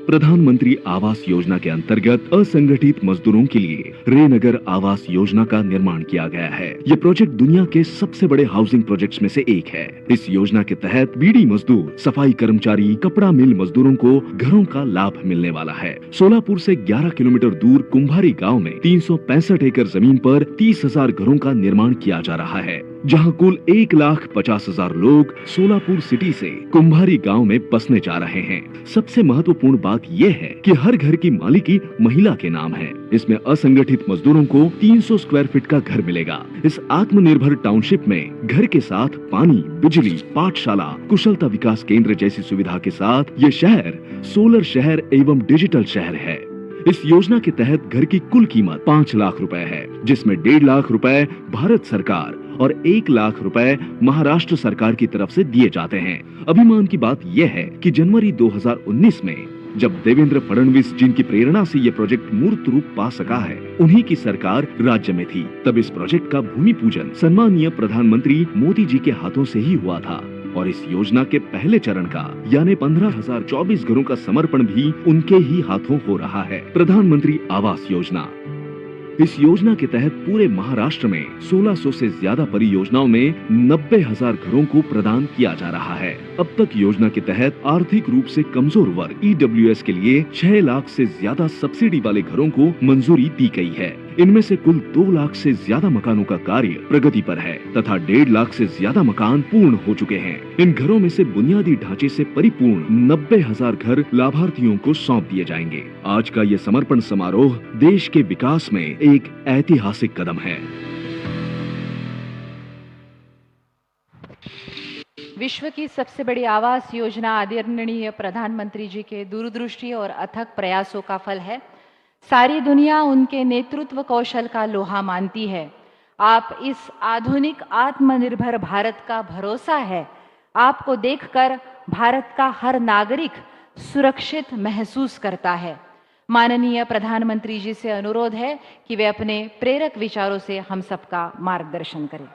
प्रधानमंत्री आवास योजना के अंतर्गत असंगठित मजदूरों के लिए रेनगर आवास योजना का निर्माण किया गया है। ये प्रोजेक्ट दुनिया के सबसे बड़े हाउसिंग प्रोजेक्ट्स में से एक है। इस योजना के tहत बीड़ी मजदूर, सफाई कर्मचारी, कपड़ा मिल मजदूरों को घरों का लाभ मिलने वाला है। सोलापुर से 11 किलोमीटर दूर कुंभारी गाँव में 365 एकड़ जमीन पर 30,000 घरों का निर्माण किया जा रहा है, जहां कुल 1,50,000 लोग सोलापुर सिटी से कुंभारी गांव में बसने जा रहे हैं। सबसे महत्वपूर्ण बात यह है कि हर घर की मालिकी महिला के नाम है। इसमें असंगठित मजदूरों को 300 स्क्वायर फीट का घर मिलेगा। इस आत्मनिर्भर टाउनशिप में घर के साथ पानी, बिजली, पाठशाला, कुशलता विकास केंद्र जैसी सुविधा के साथ ये शहर सोलर शहर एवं डिजिटल शहर है। इस योजना के तहत घर की कुल कीमत 5 लाख रुपए है, जिसमें 1.5 लाख रुपए भारत सरकार और 1 लाख रुपए महाराष्ट्र सरकार की तरफ से दिए जाते हैं। अभिमान की बात यह है कि जनवरी 2019 में जब देवेंद्र फडणवीस जिनकी प्रेरणा से ये प्रोजेक्ट मूर्त रूप पा सका है, उन्हीं की सरकार राज्य में थी, तब इस प्रोजेक्ट का भूमि पूजन सम्मानीय प्रधानमंत्री मोदी जी के हाथों से ही हुआ था और इस योजना के पहले चरण का यानी 15,024 घरों का समर्पण भी उनके ही हाथों हो रहा है। प्रधानमंत्री आवास योजना, इस योजना के तहत पूरे महाराष्ट्र में 1600 से ज्यादा परियोजनाओं में 90,000 घरों को प्रदान किया जा रहा है। अब तक योजना के तहत आर्थिक रूप से कमजोर वर्ग EWS के लिए 6 लाख से ज्यादा सब्सिडी वाले घरों को मंजूरी दी गई है। इनमें से कुल 2 लाख से ज्यादा मकानों का कार्य प्रगति पर है तथा 1.5 लाख से ज्यादा मकान पूर्ण हो चुके हैं। इन घरों में से बुनियादी ढांचे से परिपूर्ण 90,000 घर लाभार्थियों को सौंप दिए जाएंगे। आज का ये समर्पण समारोह देश के विकास में एक ऐतिहासिक कदम है। विश्व की सबसे बड़ी आवास योजना आदरणीय प्रधानमंत्री जी के दूरदृष्टि और अथक प्रयासों का फल है। सारी दुनिया उनके नेतृत्व कौशल का लोहा मानती है। आप इस आधुनिक आत्मनिर्भर भारत का भरोसा है। आपको देखकर भारत का हर नागरिक सुरक्षित महसूस करता है। माननीय प्रधानमंत्री जी से अनुरोध है कि वे अपने प्रेरक विचारों से हम सबका मार्गदर्शन करें।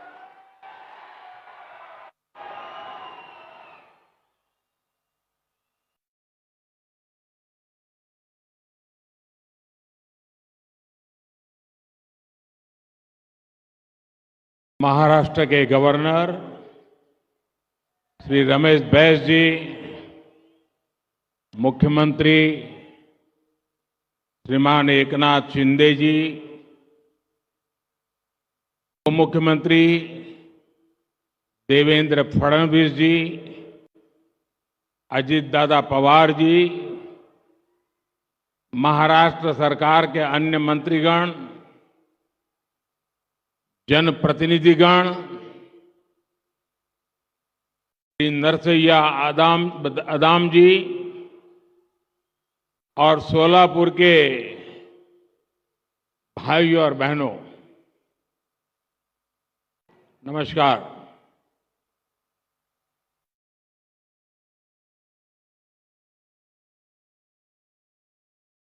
महाराष्ट्र के गवर्नर श्री रमेश बैस जी, मुख्यमंत्री श्रीमान एकनाथ शिंदे जी, उप मुख्यमंत्री देवेंद्र फडणवीस जी, अजित दादा पवार जी, महाराष्ट्र सरकार के अन्य मंत्रीगण, जनप्रतिनिधिगण, श्री नरसैया आदाम जी और सोलापुर के भाइयों और बहनों, नमस्कार।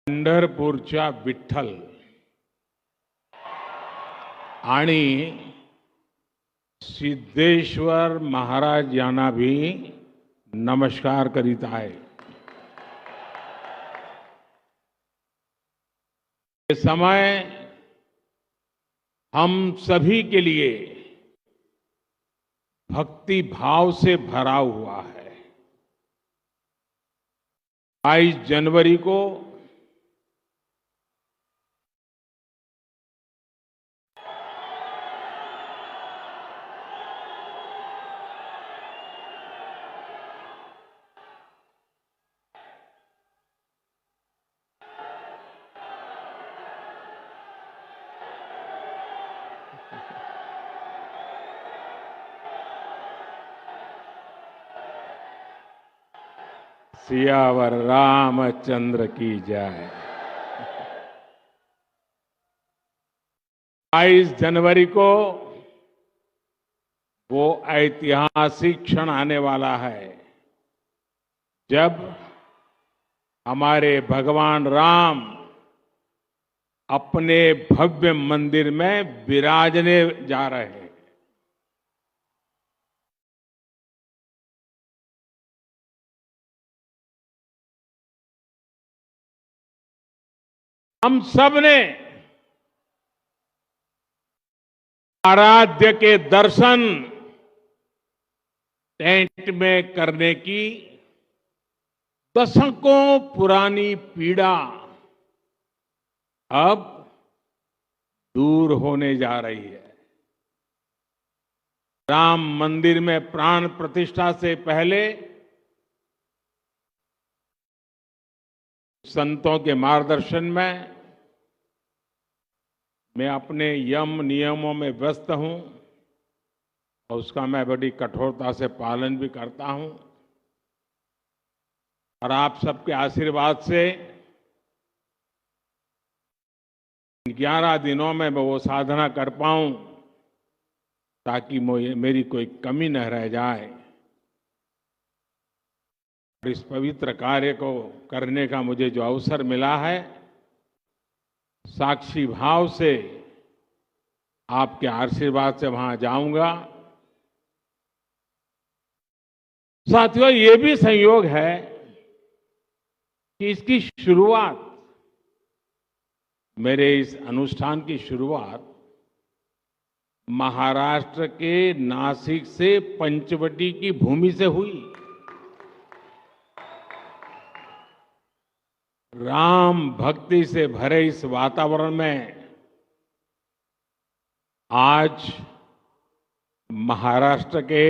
पंढरपूरच्या विठ्ठल आणि सिद्धेश्वर महाराज यांना भी नमस्कार करीत आहे। ये समय हम सभी के लिए भक्ति भाव से भरा हुआ है। 22 जनवरी को सियावर रामचंद्र की जय। 22 जनवरी को वो ऐतिहासिक क्षण आने वाला है जब हमारे भगवान राम अपने भव्य मंदिर में विराजने जा रहे हैं। हम सब ने आराध्य के दर्शन टेंट में करने की दशकों पुरानी पीड़ा अब दूर होने जा रही है। राम मंदिर में प्राण प्रतिष्ठा से पहले संतों के मार्गदर्शन में मैं अपने यम नियमों में व्यस्त हूं और उसका मैं बड़ी कठोरता से पालन भी करता हूं और आप सबके आशीर्वाद से 11 दिनों में मैं वो साधना कर पाऊं ताकि मेरी कोई कमी न रह जाए। इस पवित्र कार्य को करने का मुझे जो अवसर मिला है, साक्षी भाव से आपके आशीर्वाद से वहां जाऊंगा। साथियों, ये भी संयोग है कि इसकी शुरुआत, मेरे इस अनुष्ठान की शुरुआत महाराष्ट्र के नासिक से पंचवटी की भूमि से हुई। राम भक्ति से भरे इस वातावरण में आज महाराष्ट्र के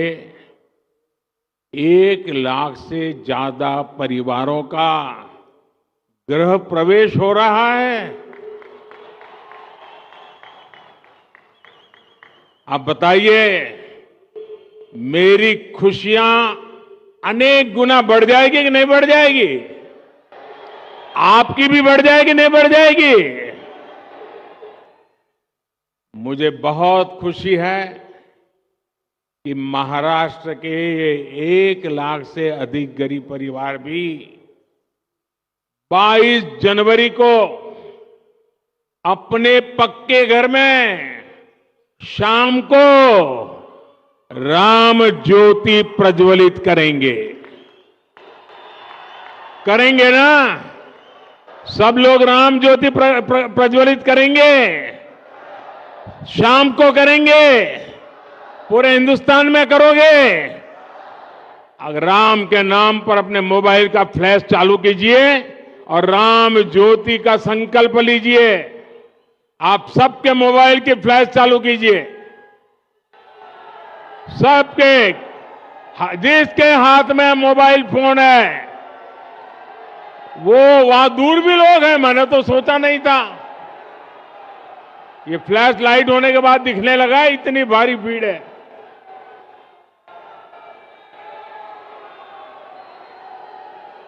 1 लाख से ज्यादा परिवारों का गृह प्रवेश हो रहा है। आप बताइए, मेरी खुशियां अनेक गुना बढ़ जाएगी कि नहीं बढ़ जाएगी? आपकी भी बढ़ जाएगी, नहीं बढ़ जाएगी? मुझे बहुत खुशी है कि महाराष्ट्र के 1 लाख से अधिक गरीब परिवार भी 22 जनवरी को अपने पक्के घर में शाम को राम ज्योति प्रज्वलित करेंगे। करेंगे ना? सब लोग राम ज्योति प्रज्वलित करेंगे, शाम को करेंगे। पूरे हिंदुस्तान में करोगे? अगर राम के नाम पर अपने मोबाइल का फ्लैश चालू कीजिए और राम ज्योति का संकल्प लीजिए। आप सबके मोबाइल की फ्लैश चालू कीजिए, सबके, जिसके हाथ में मोबाइल फोन है वो, वहां दूर भी लोग हैं, मैंने तो सोचा नहीं था। ये फ्लैश लाइट होने के बाद दिखने लगा, इतनी भारी भीड़ है।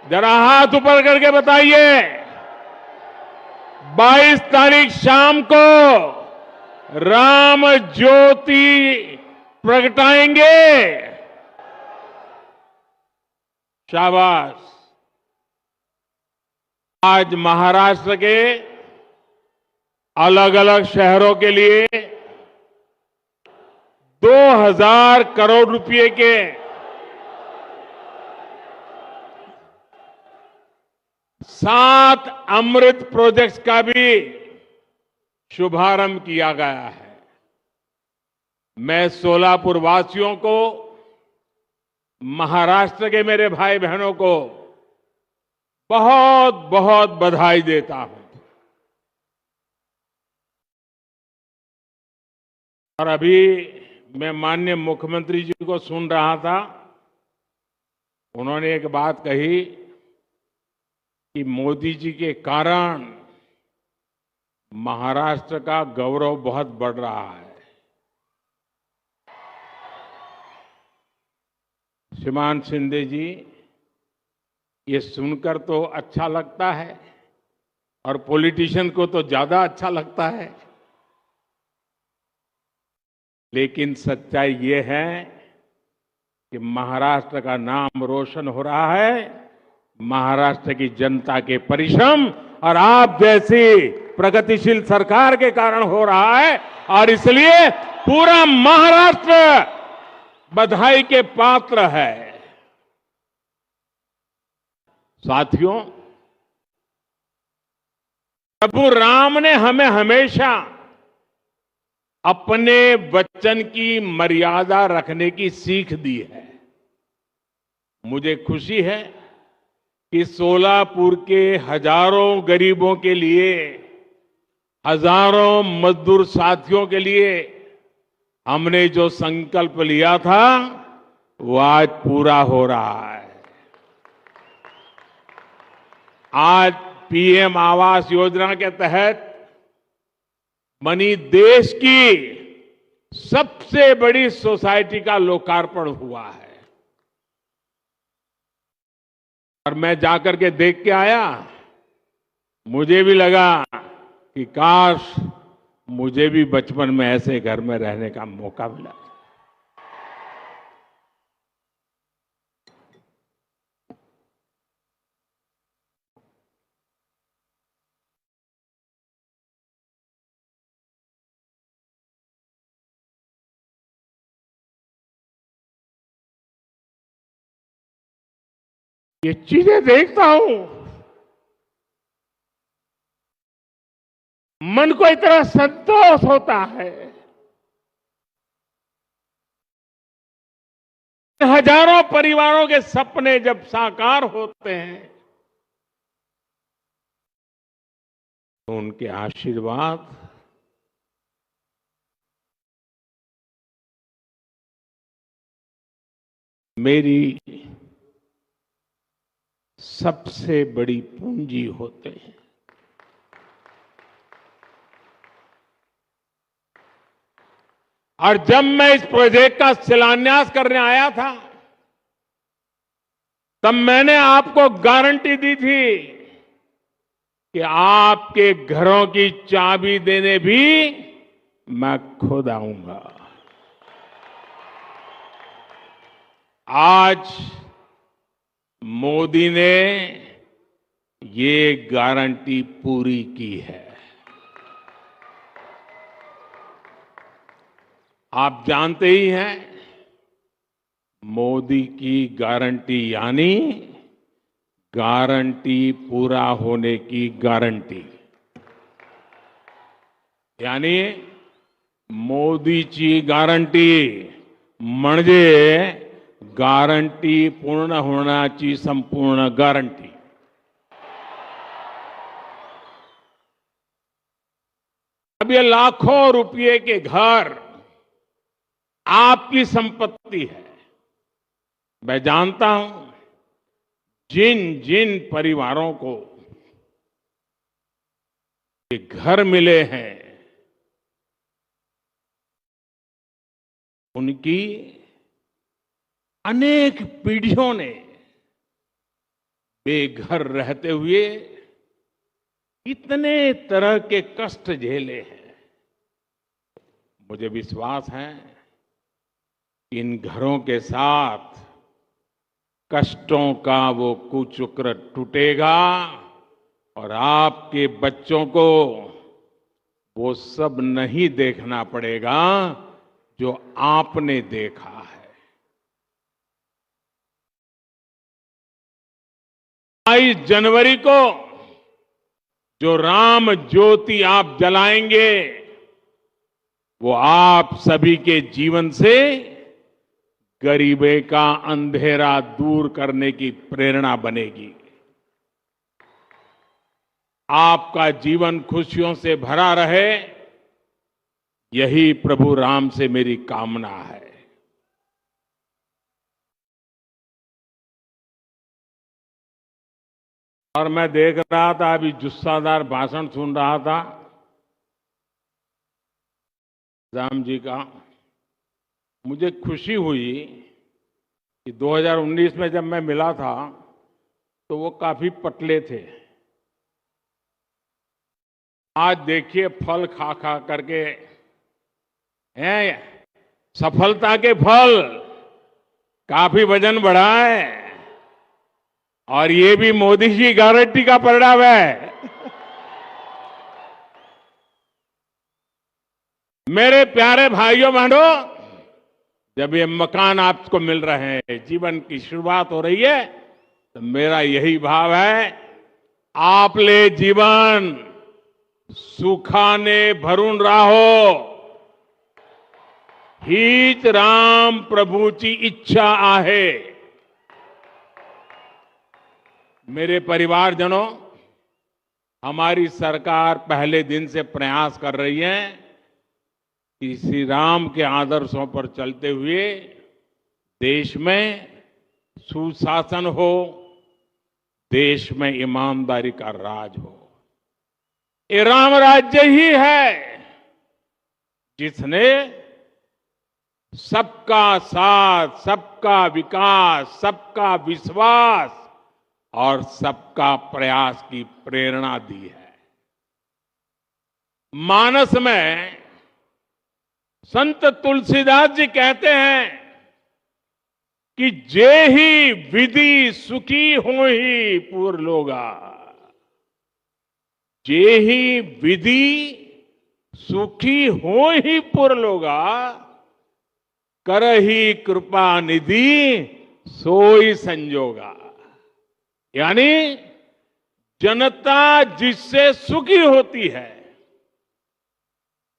जरा हाथ ऊपर करके बताइए, 22 तारीख शाम को राम ज्योति प्रगटाएंगे। शाबाश। आज महाराष्ट्र के अलग अलग शहरों के लिए 2000 करोड़ रुपए के सात अमृत प्रोजेक्ट्स का भी शुभारंभ किया गया है। मैं सोलापुर वासियों को, महाराष्ट्र के मेरे भाई बहनों को बहुत बहुत बधाई देता हूं। और अभी मैं माननीय मुख्यमंत्री जी को सुन रहा था, उन्होंने एक बात कही कि मोदी जी के कारण महाराष्ट्र का गौरव बहुत बढ़ रहा है। श्रीमान शिंदे जी, ये सुनकर तो अच्छा लगता है और पॉलिटिशियन को तो ज्यादा अच्छा लगता है, लेकिन सच्चाई ये है कि महाराष्ट्र का नाम रोशन हो रहा है महाराष्ट्र की जनता के परिश्रम और आप जैसी प्रगतिशील सरकार के कारण हो रहा है। और इसलिए पूरा महाराष्ट्र बधाई के पात्र है। साथियों, प्रभु राम ने हमें हमेशा अपने वचन की मर्यादा रखने की सीख दी है। मुझे खुशी है कि सोलापुर के हजारों गरीबों के लिए, हजारों मजदूर साथियों के लिए हमने जो संकल्प लिया था वो आज पूरा हो रहा है। आज पीएम आवास योजना के तहत बनी देश की सबसे बड़ी सोसाइटी का लोकार्पण हुआ है। और मैं जाकर के देख के आया, मुझे भी लगा कि काश मुझे भी बचपन में ऐसे घर में रहने का मौका मिला। ये चीजें देखता हूं, मन को इतना संतोष होता है। हजारों परिवारों के सपने जब साकार होते हैं तो उनके आशीर्वाद मेरी सबसे बड़ी पूंजी होते हैं। और जब मैं इस प्रोजेक्ट का शिलान्यास करने आया था, तब मैंने आपको गारंटी दी थी कि आपके घरों की चाबी देने भी मैं खुद आऊंगा। आज मोदी ने ये गारंटी पूरी की है। आप जानते ही हैं, मोदी की गारंटी यानी गारंटी पूरा होने की गारंटी। यानी मोदी की गारंटी म्हणजे गॅरंटी पूर्ण होण्याची संपूर्ण गॅरंटी. अब ये लाखों रुपए के घर आपकी संपत्ति है. मैं जानता हूं जिन जिन परिवारों को ये घर मिले हैं उनकी अनेक पीढ़ियों ने बेघर रहते हुए इतने तरह के कष्ट झेले हैं. मुझे विश्वास है कि इन घरों के साथ कष्टों का वो कुचक्र टूटेगा और आपके बच्चों को वो सब नहीं देखना पड़ेगा जो आपने देखा है. 22 जनवरी को जो राम ज्योति आप जलाएंगे वो आप सभी के जीवन से गरीबी का अंधेरा दूर करने की प्रेरणा बनेगी. आपका जीवन खुशियों से भरा रहे, यही प्रभु राम से मेरी कामना है. और मैं देख रहा था, अभी जुस्सादार भाषण सुन रहा था राम जी का. मुझे खुशी हुई कि 2019 में जब मैं मिला था तो वो काफी पतले थे. आज देखिए फल खा खा करके हैं, सफलता के फल, काफी वजन बढ़ा है. और ये भी मोदी जी गारंटी का परिणाम है. मेरे प्यारे भाइयों बहनों, जब ये मकान आपको मिल रहे हैं, जीवन की शुरुआत हो रही है, तो मेरा यही भाव है, आपले जीवन सुखाने भरून राहो, हीच राम प्रभूची इच्छा आहे. मेरे परिवारजनों, हमारी सरकार पहले दिन से प्रयास कर रही है कि श्री राम के आदर्शों पर चलते हुए देश में सुशासन हो, देश में ईमानदारी का राज हो. ये राम राज्य ही है जिसने सबका साथ, सबका विकास, सबका विश्वास और सबका प्रयास की प्रेरणा दी है. मानस में संत तुलसीदास जी कहते हैं कि जे ही विधि सुखी हो ही पूर लोगा. जे ही विधि सुखी हो ही पुर लोगा, कर ही कृपा निधि सोई संजोगा. यानी जनता जिससे सुखी होती है,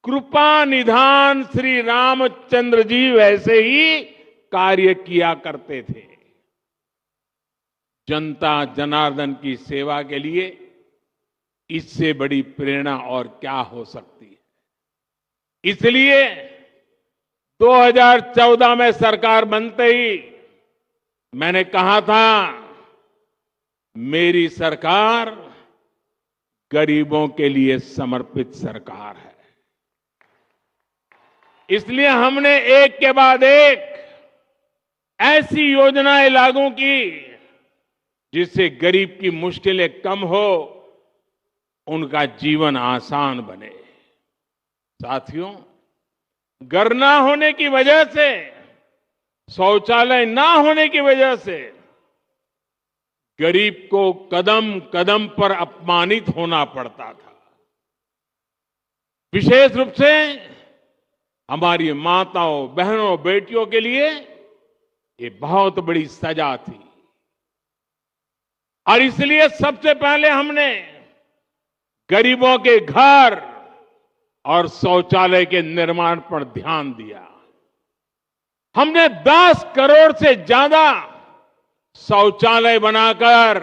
कृपा निधान श्री रामचंद्र जी वैसे ही कार्य किया करते थे. जनता जनार्दन की सेवा के लिए इससे बड़ी प्रेरणा और क्या हो सकती है. इसलिए 2014 में सरकार बनते ही मैंने कहा था, मेरी सरकार गरीबों के लिए समर्पित सरकार है. इसलिए हमने एक के बाद एक ऐसी योजनाएं लागू की जिससे गरीब की मुश्किलें कम हो, उनका जीवन आसान बने. साथियों, घर ना होने की वजह से, शौचालय ना होने की वजह से गरीब को कदम कदम पर अपमानित होना पड़ता था. विशेष रूप से हमारी माताओं, बहनों, बेटियों के लिए ये बहुत बड़ी सजा थी. और इसलिए सबसे पहले हमने गरीबों के घर और शौचालय के निर्माण पर ध्यान दिया. हमने 10 करोड़ से ज्यादा शौचालय बनाकर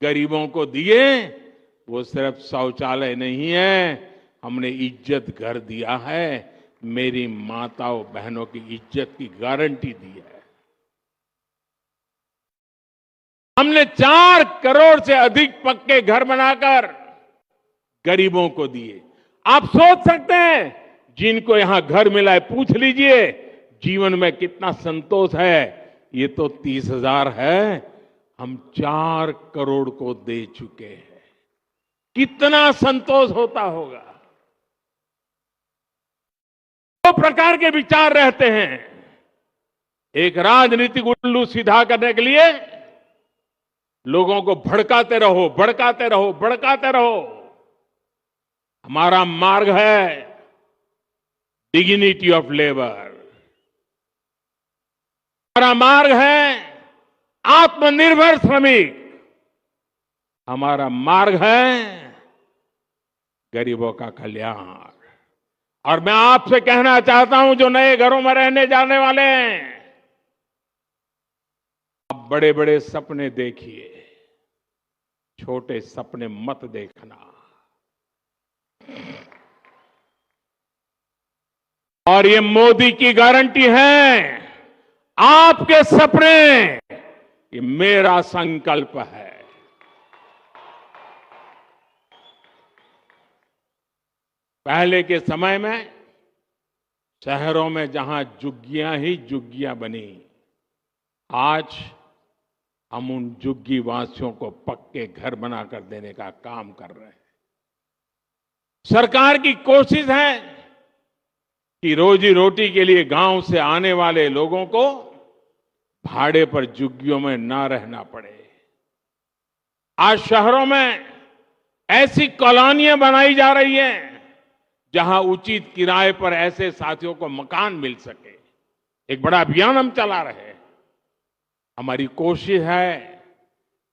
गरीबों को दिए। वो सिर्फ शौचालय नहीं है, हमने इज्जत घर दिया है, मेरी माताओं बहनों की इज्जत की गारंटी दी है। हमने 4 करोड़ से अधिक पक्के घर बनाकर गरीबों को दिए। आप सोच सकते हैं, जिनको यहां घर मिला है, पूछ लीजिए जीवन में कितना संतोष है। ये तो 30,000 है, हम 4 करोड़ को दे चुके हैं। कितना संतोष होता होगा। 2 प्रकार के विचार रहते हैं। एक राजनीतिक उल्लू सीधा करने के लिए लोगों को भड़काते रहो, भड़काते रहो, भड़काते रहो। हमारा मार्ग है डिग्निटी ऑफ लेबर, हमारा मार्ग है आत्मनिर्भर श्रमिक, हमारा मार्ग है गरीबों का कल्याण। और मैं आपसे कहना चाहता हूं, जो नए घरों में रहने जाने वाले हैं, आप बड़े बड़े सपने देखिए, छोटे सपने मत देखना। और ये मोदी की गारंटी है, आपके सपने ये मेरा संकल्प है। पहले के समय में शहरों में जहां झुग्गियां ही झुग्गियां बनी, आज हम उन झुग्गी वासियों को पक्के घर बनाकर देने का काम कर रहे हैं। सरकार की कोशिश है कि रोजी रोटी के लिए गांव से आने वाले लोगों को भाड़े पर झुग्गियों में ना रहना पड़े। आज शहरों में ऐसी कॉलोनियां बनाई जा रही हैं जहां उचित किराए पर ऐसे साथियों को मकान मिल सके। एक बड़ा अभियान हम चला रहे हैं। हमारी कोशिश है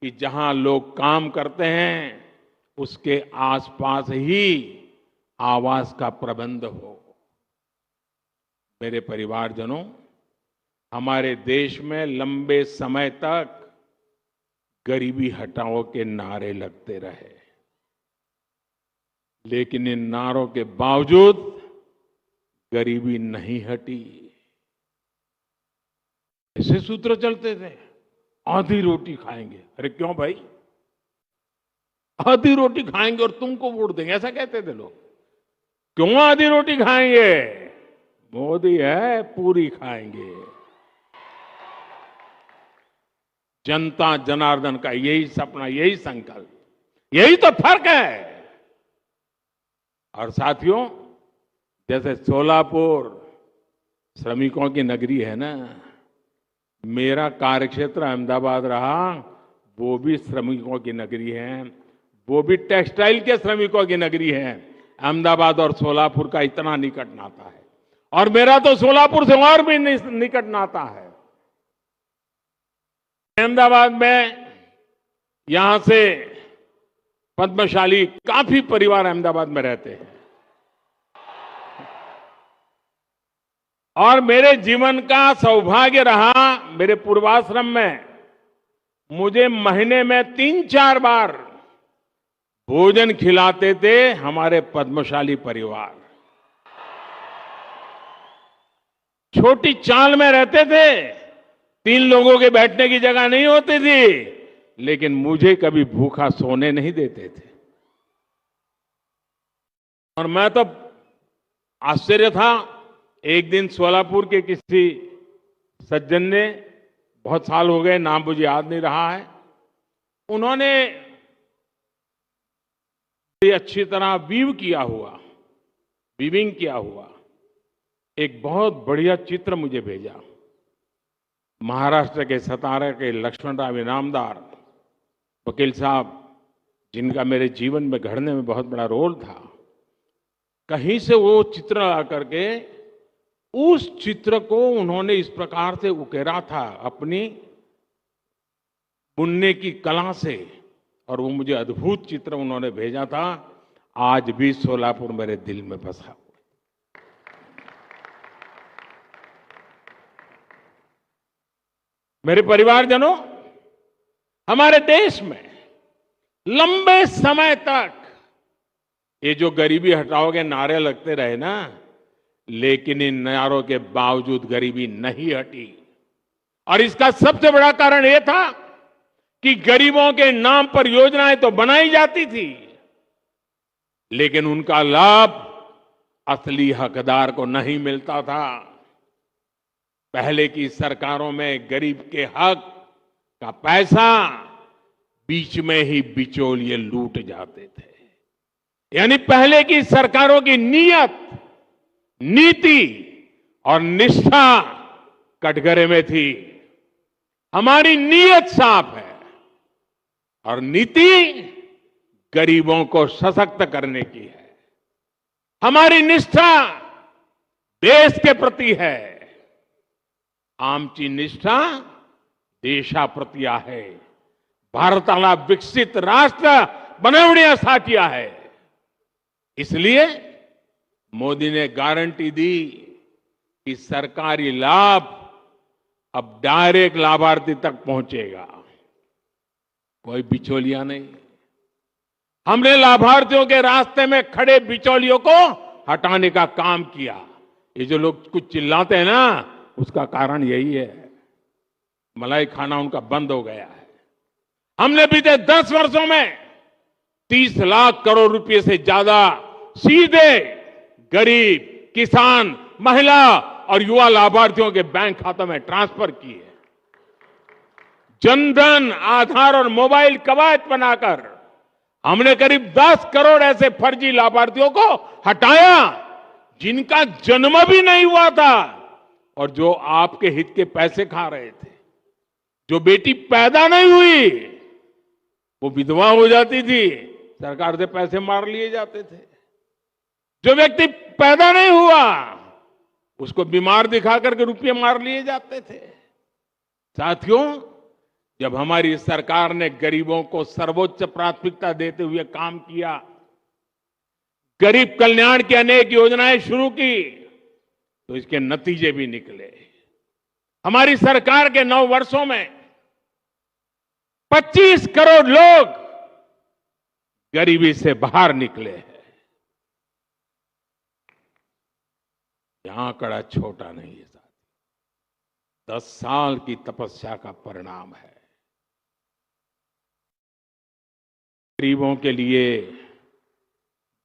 कि जहां लोग काम करते हैं उसके आसपास ही आवास का प्रबंध हो। मेरे परिवारजनों, हमारे देश में लंबे समय तक गरीबी हटाओ के नारे लगते रहे, लेकिन इन नारों के बावजूद गरीबी नहीं हटी। ऐसे सूत्र चलते थे, आधी रोटी खाएंगे। अरे क्यों भाई, आधी रोटी खाएंगे और तुमको वोट देंगे, ऐसा कहते थे लोग। क्यों आधी रोटी खाएंगे, मोदी है पूरी खाएंगे। जनता जनार्दन का यही सपना, यही संकल्प, यही तो फर्क है। और साथियों, जैसे सोलापुर श्रमिकों की नगरी है ना, मेरा कार्यक्षेत्र अहमदाबाद रहा, वो भी श्रमिकों की नगरी है, वो भी टेक्सटाइल के श्रमिकों की नगरी है। अहमदाबाद और सोलापुर का इतना निकट नाता है, और मेरा तो सोलापुर से और भी निकट नाता है। अहमदाबाद में यहां से पद्मशाली काफी परिवार अहमदाबाद में रहते हैं, और मेरे जीवन का सौभाग्य रहा, मेरे पूर्वाश्रम में मुझे महीने में 3-4 बार भोजन खिलाते थे हमारे पद्मशाली परिवार। छोटी चाल में रहते थे, 3 लोगों के बैठने की जगह नहीं होती थी, लेकिन मुझे कभी भूखा सोने नहीं देते थे। और मैं तो आश्चर्य था, एक दिन सोलापुर के किसी सज्जन ने, बहुत साल हो गए, नाम मुझे याद नहीं रहा है, उन्होंने अच्छी तरह वीविंग किया हुआ एक बहुत बढ़िया चित्र मुझे भेजा। महाराष्ट्र के सतारा के लक्ष्मणराव इनामदार वकील साहब, जिनका मेरे जीवन में घड़ने में बहुत बड़ा रोल था, कहीं से वो चित्र ला करके उस चित्र को उन्होंने इस प्रकार से उकेरा था अपनी बुनने की कला से, और वो मुझे अद्भुत चित्र उन्होंने भेजा था। आज भी सोलापुर मेरे दिल में बसा हुआ। मेरे परिवारजनों, हमारे देश में लंबे समय तक ये जो गरीबी हटाओ के नारे लगते रहे ना, लेकिन इन नारों के बावजूद गरीबी नहीं हटी। और इसका सबसे बड़ा कारण यह था कि गरीबों के नाम पर योजनाएं तो बनाई जाती थी, लेकिन उनका लाभ असली हकदार को नहीं मिलता था। पहले की सरकारों में गरीब के हक का पैसा बीच में ही बिचौलिए लूट जाते थे। यानी पहले की सरकारों की नीयत, नीति और निष्ठा कटघरे में थी। हमारी नीयत साफ है और नीति गरीबों को सशक्त करने की है। हमारी निष्ठा देश के प्रति है। आमची निष्ठा देशा प्रति आहे। भारताला विकसित राष्ट्र बनवण्यासाठी आहे। इसलिए मोदी ने गारंटी दी कि सरकारी लाभ अब डायरेक्ट लाभार्थी तक पहुंचेगा, कोई बिचौलिया नहीं। हमने लाभार्थियों के रास्ते में खड़े बिचौलियों को हटाने का काम किया। ये जो लोग कुछ चिल्लाते हैं ना, उसका कारण यही है, मलाई खाना उनका बंद हो गया है। हमने बीते 10 वर्षों में 30 लाख करोड़ रुपए से ज्यादा सीधे गरीब, किसान, महिला और युवा लाभार्थियों के बैंक खातों में ट्रांसफर किए। जनधन, आधार और मोबाइल कवायद बनाकर हमने करीब 10 करोड़ ऐसे फर्जी लाभार्थियों को हटाया जिनका जन्म भी नहीं हुआ था और जो आपके हित के पैसे खा रहे थे। जो बेटी पैदा नहीं हुई वो विधवा हो जाती थी, सरकार से पैसे मार लिए जाते थे। जो व्यक्ति पैदा नहीं हुआ उसको बीमार दिखा करके रुपये मार लिए जाते थे। साथियों, जब हमारी सरकार ने गरीबों को सर्वोच्च प्राथमिकता देते हुए काम किया, गरीब कल्याण की अनेक योजनाएं शुरू की, तो इसके नतीजे भी निकले। हमारी सरकार के 9 वर्षों में 25 करोड़ लोग गरीबी से बाहर निकले हैं। यह आंकड़ा छोटा नहीं है साथी, 10 साल की तपस्या का परिणाम है। गरीबों के लिए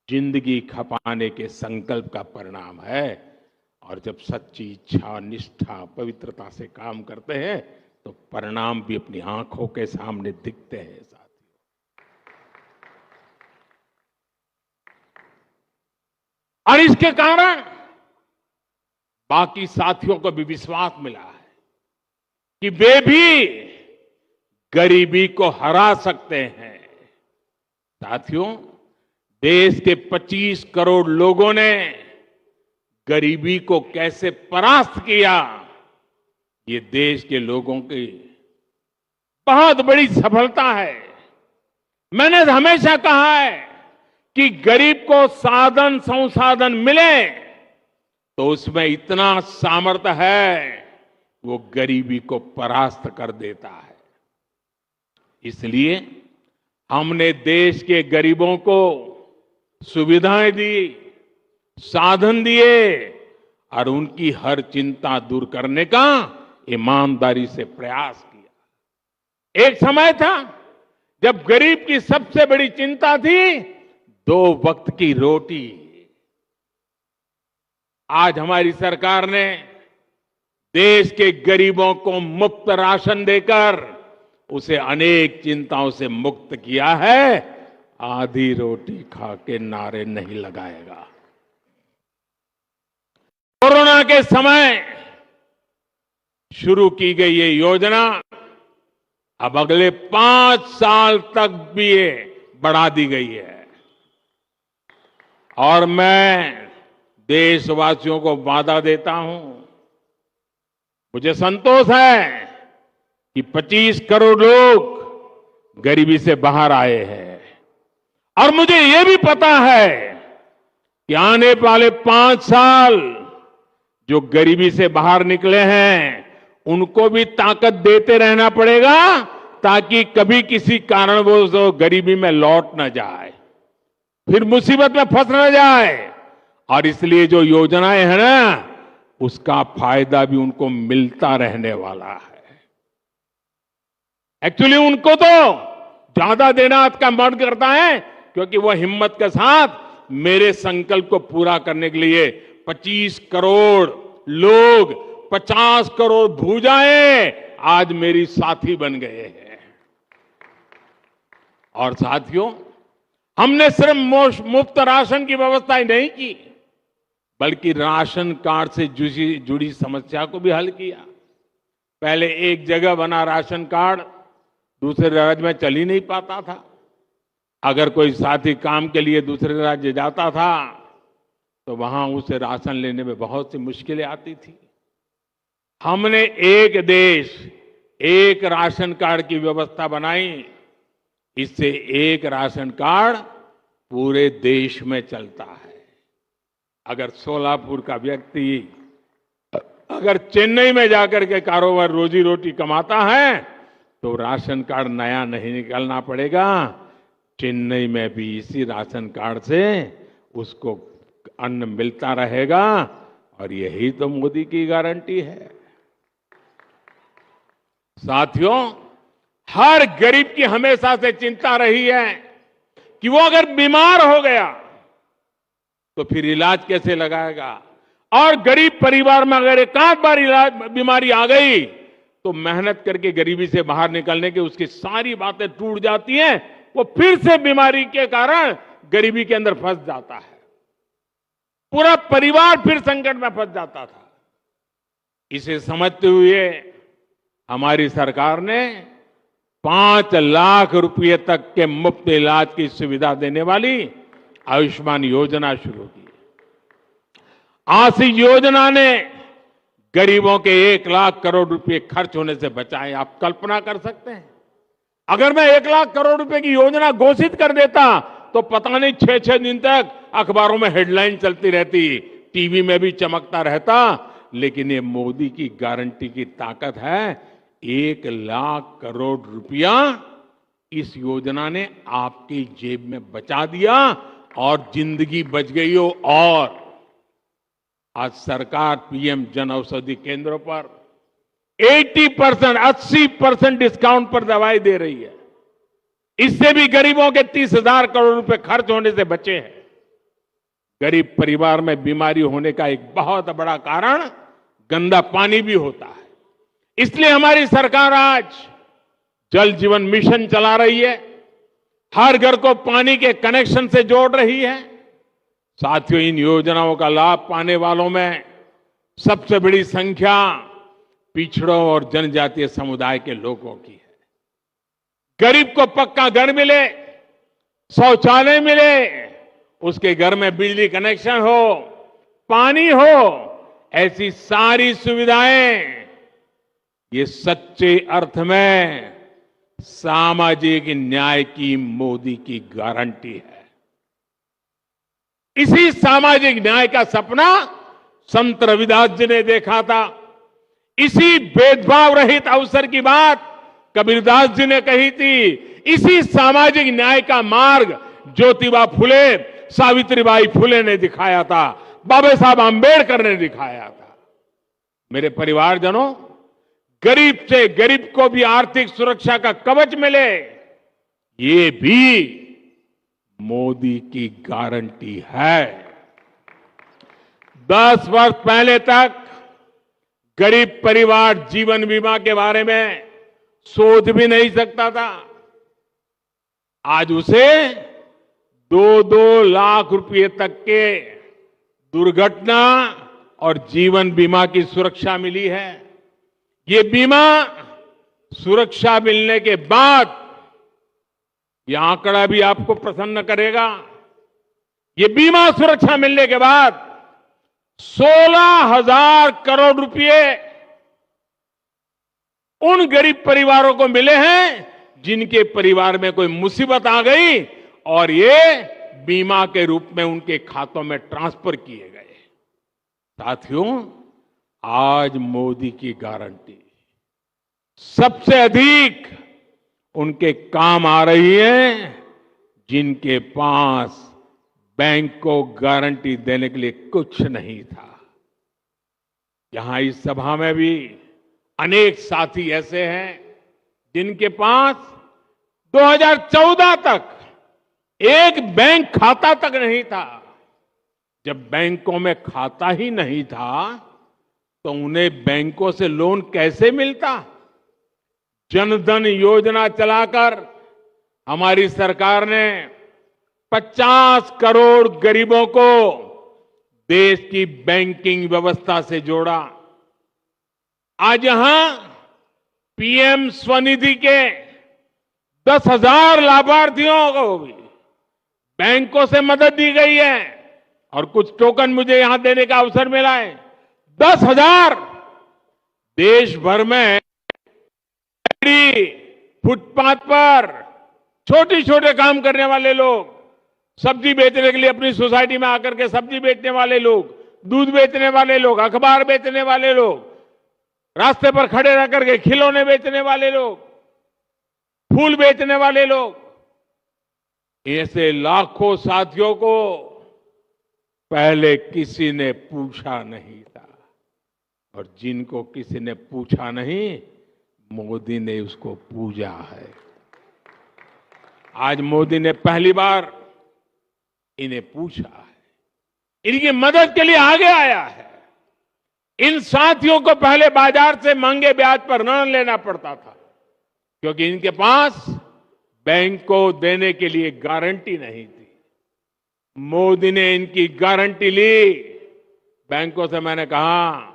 जिंदगी खपाने के संकल्प का परिणाम है। और जब सच्ची इच्छा, निष्ठा, पवित्रता से काम करते हैं तो परिणाम भी अपनी आंखों के सामने दिखते हैं साथियों। और इसके कारण बाकी साथियों को भी विश्वास मिला है कि वे भी गरीबी को हरा सकते हैं। साथियों, देश के 25 करोड़ लोगों ने गरीबी को कैसे परास्त किया, ये देश के लोगों की बहुत बड़ी सफलता है। मैंने हमेशा कहा है कि गरीब को साधन संसाधन मिले तो उसमें इतना सामर्थ्य है, वो गरीबी को परास्त कर देता है। इसलिए हमने देश के गरीबों को सुविधाएं दी, साधन दिए और उनकी हर चिंता दूर करने का ईमानदारी से प्रयास किया। एक समय था जब गरीब की सबसे बड़ी चिंता थी 2 वक्त की रोटी। आज हमारी सरकार ने देश के गरीबों को मुफ्त राशन देकर उसे अनेक चिंताओं से मुक्त किया है। आधी रोटी खा के नारे नहीं लगाएगा। कोरोना के समय शुरू की गई ये योजना अब अगले 5 साल तक भी ये बढ़ा दी गई है। और मैं देशवासियों को वादा देता हूं, मुझे संतोष है कि 25 करोड़ लोग गरीबी से बाहर आए हैं। और मुझे ये भी पता है कि आने वाले 5 साल जो गरीबी से बाहर निकले हैं उनको भी ताकत देते रहना पड़ेगा ताकि कभी किसी कारणवश वो गरीबी में लौट न जाए, फिर मुसीबत में फंस न जाए। और इसलिए जो योजनाएं हैं ना, उसका फायदा भी उनको मिलता रहने वाला है। एक्चुअली उनको तो ज्यादा देना का मन करता है, क्योंकि वो हिम्मत के साथ मेरे संकल्प को पूरा करने के लिए 25 करोड़ लोग, 50 करोड़ भुजाएं आज मेरी साथी बन गए हैं। और साथियों, हमने सिर्फ मुफ्त राशन की व्यवस्था ही नहीं की, बल्कि राशन कार्ड से जुड़ी समस्या को भी हल किया। पहले एक जगह बना राशन कार्ड दूसरे राज्य में चल ही नहीं पाता था। अगर कोई साथी काम के लिए दूसरे राज्य जाता था तो वहां उसे राशन लेने में बहुत सी मुश्किलें आती थी। हमने एक देश एक राशन कार्ड की व्यवस्था बनाई। इससे एक राशन कार्ड पूरे देश में चलता है। अगर सोलापुर का व्यक्ति अगर चेन्नई में जाकर के कारोबार रोजी रोटी कमाता है तो राशन कार्ड नया नहीं निकालना पड़ेगा। चेन्नई में भी इसी राशन कार्ड से उसको अन्न मिलता रहेगा। और यही तो मोदी की गारंटी है। साथियों, हर गरीब की हमेशा से चिंता रही है कि वो अगर बीमार हो गया तो फिर इलाज कैसे लगाएगा। और गरीब परिवार में अगर एक आध बार बीमारी आ गई तो मेहनत करके गरीबी से बाहर निकलने की उसकी सारी बातें टूट जाती हैं। वो फिर से बीमारी के कारण गरीबी के अंदर फंस जाता है। पूरा परिवार फिर संकट में फंस जाता था। इसे समझते हुए हमारी सरकार ने 5 लाख रुपए तक के मुफ्त इलाज की सुविधा देने वाली आयुष्मान योजना शुरू की। आज इस योजना ने गरीबों के 1 लाख करोड़ रुपए खर्च होने से बचाए। आप कल्पना कर सकते हैं, अगर मैं 1 लाख करोड़ रुपए की योजना घोषित कर देता तो पता नहीं 6-6 दिन तक अखबारों में हेडलाइन चलती रहती, टीवी में भी चमकता रहता। लेकिन ये मोदी की गारंटी की ताकत है। 1 लाख करोड़ रुपया इस योजना ने आपकी जेब में बचा दिया और जिंदगी बच गई हो। और आज सरकार पीएम जन औषधि केंद्रों पर 80% डिस्काउंट पर दवाई दे रही है। इससे भी गरीबों के 30,000 करोड़ रुपए खर्च होने से बचे हैं। गरीब परिवार में बीमारी होने का एक बहुत बड़ा कारण गंदा पानी भी होता है। इसलिए हमारी सरकार आज जल जीवन मिशन चला रही है। हर घर को पानी के कनेक्शन से जोड़ रही है। साथियों, इन योजनाओं का लाभ पाने वालों में सबसे बड़ी संख्या पिछड़ों और जनजातीय समुदाय के लोगों की है। गरीब को पक्का घर मिले, शौचालय मिले, उसके घर में बिजली कनेक्शन हो, पानी हो, ऐसी सारी सुविधाएं ये सच्चे अर्थ में सामाजिक न्याय की मोदी की गारंटी है। इसी सामाजिक न्याय का सपना संत रविदास जी ने देखा था। इसी भेदभाव रहित अवसर की बात कबीरदास जी ने कही थी। इसी सामाजिक न्याय का मार्ग ज्योतिबा फुले, सावित्रीबाई फुले ने दिखाया था, बाबा साहब आंबेडकर ने दिखाया था। मेरे परिवारजनों, गरीब से गरीब को भी आर्थिक सुरक्षा का कवच मिले, ये भी मोदी की गारंटी है। 10 वर्ष पहले तक गरीब परिवार जीवन बीमा के बारे में सोच भी नहीं सकता था। आज उसे 2-2 लाख रुपए तक के दुर्घटना और जीवन बीमा की सुरक्षा मिली है। ये बीमा सुरक्षा मिलने के बाद, यह आंकड़ा भी आपको प्रसन्न करेगा, ये बीमा सुरक्षा मिलने के बाद 16,000 करोड़ रुपए उन गरीब परिवारों को मिले हैं जिनके परिवार में कोई मुसीबत आ गई और ये बीमा के रूप में उनके खातों में ट्रांसफर किए गए। साथियों, आज मोदी की गारंटी, सबसे अधिक उनके काम आ रही है जिनके पास बैंक को गारंटी देने के लिए कुछ नहीं था। यहां इस सभा में भी अनेक साथी ऐसे हैं जिनके पास 2014 तक एक बैंक खाता तक नहीं था। जब बैंकों में खाता ही नहीं था तो उन्हें बैंकों से लोन कैसे मिलता? जनधन योजना चलाकर हमारी सरकार ने 50 करोड़ गरीबों को देश की बैंकिंग व्यवस्था से जोड़ा। आज यहां पीएम स्वनिधि के 10,000 लाभार्थियों को भी बैंकों से मदद दी गई है और कुछ टोकन मुझे यहां देने का अवसर मिला है। 10,000 देश भर में फुटपाथ पर छोटे छोटे काम करने वाले लोग, सब्जी बेचने के लिए अपनी सोसाइटी में आकर के सब्जी बेचने वाले लोग, दूध बेचने वाले लोग, अखबार बेचने वाले लोग, रास्ते पर खड़े रह करके खिलौने बेचने वाले लोग, फूल बेचने वाले लोग, ऐसे लाखों साथियों को पहले किसी ने पूछा नहीं था और जिनको किसी ने पूछा नहीं, मोदी ने उसको पूजा है। आज मोदी ने पहली बार इन्हें पूछा है, इनकी मदद के लिए आगे आया है। इन साथियों को पहले बाजार से महंगे ब्याज पर ऋण लेना पड़ता था क्योंकि इनके पास बैंक को देने के लिए गारंटी नहीं थी। मोदी ने इनकी गारंटी ली। बैंकों से मैंने कहा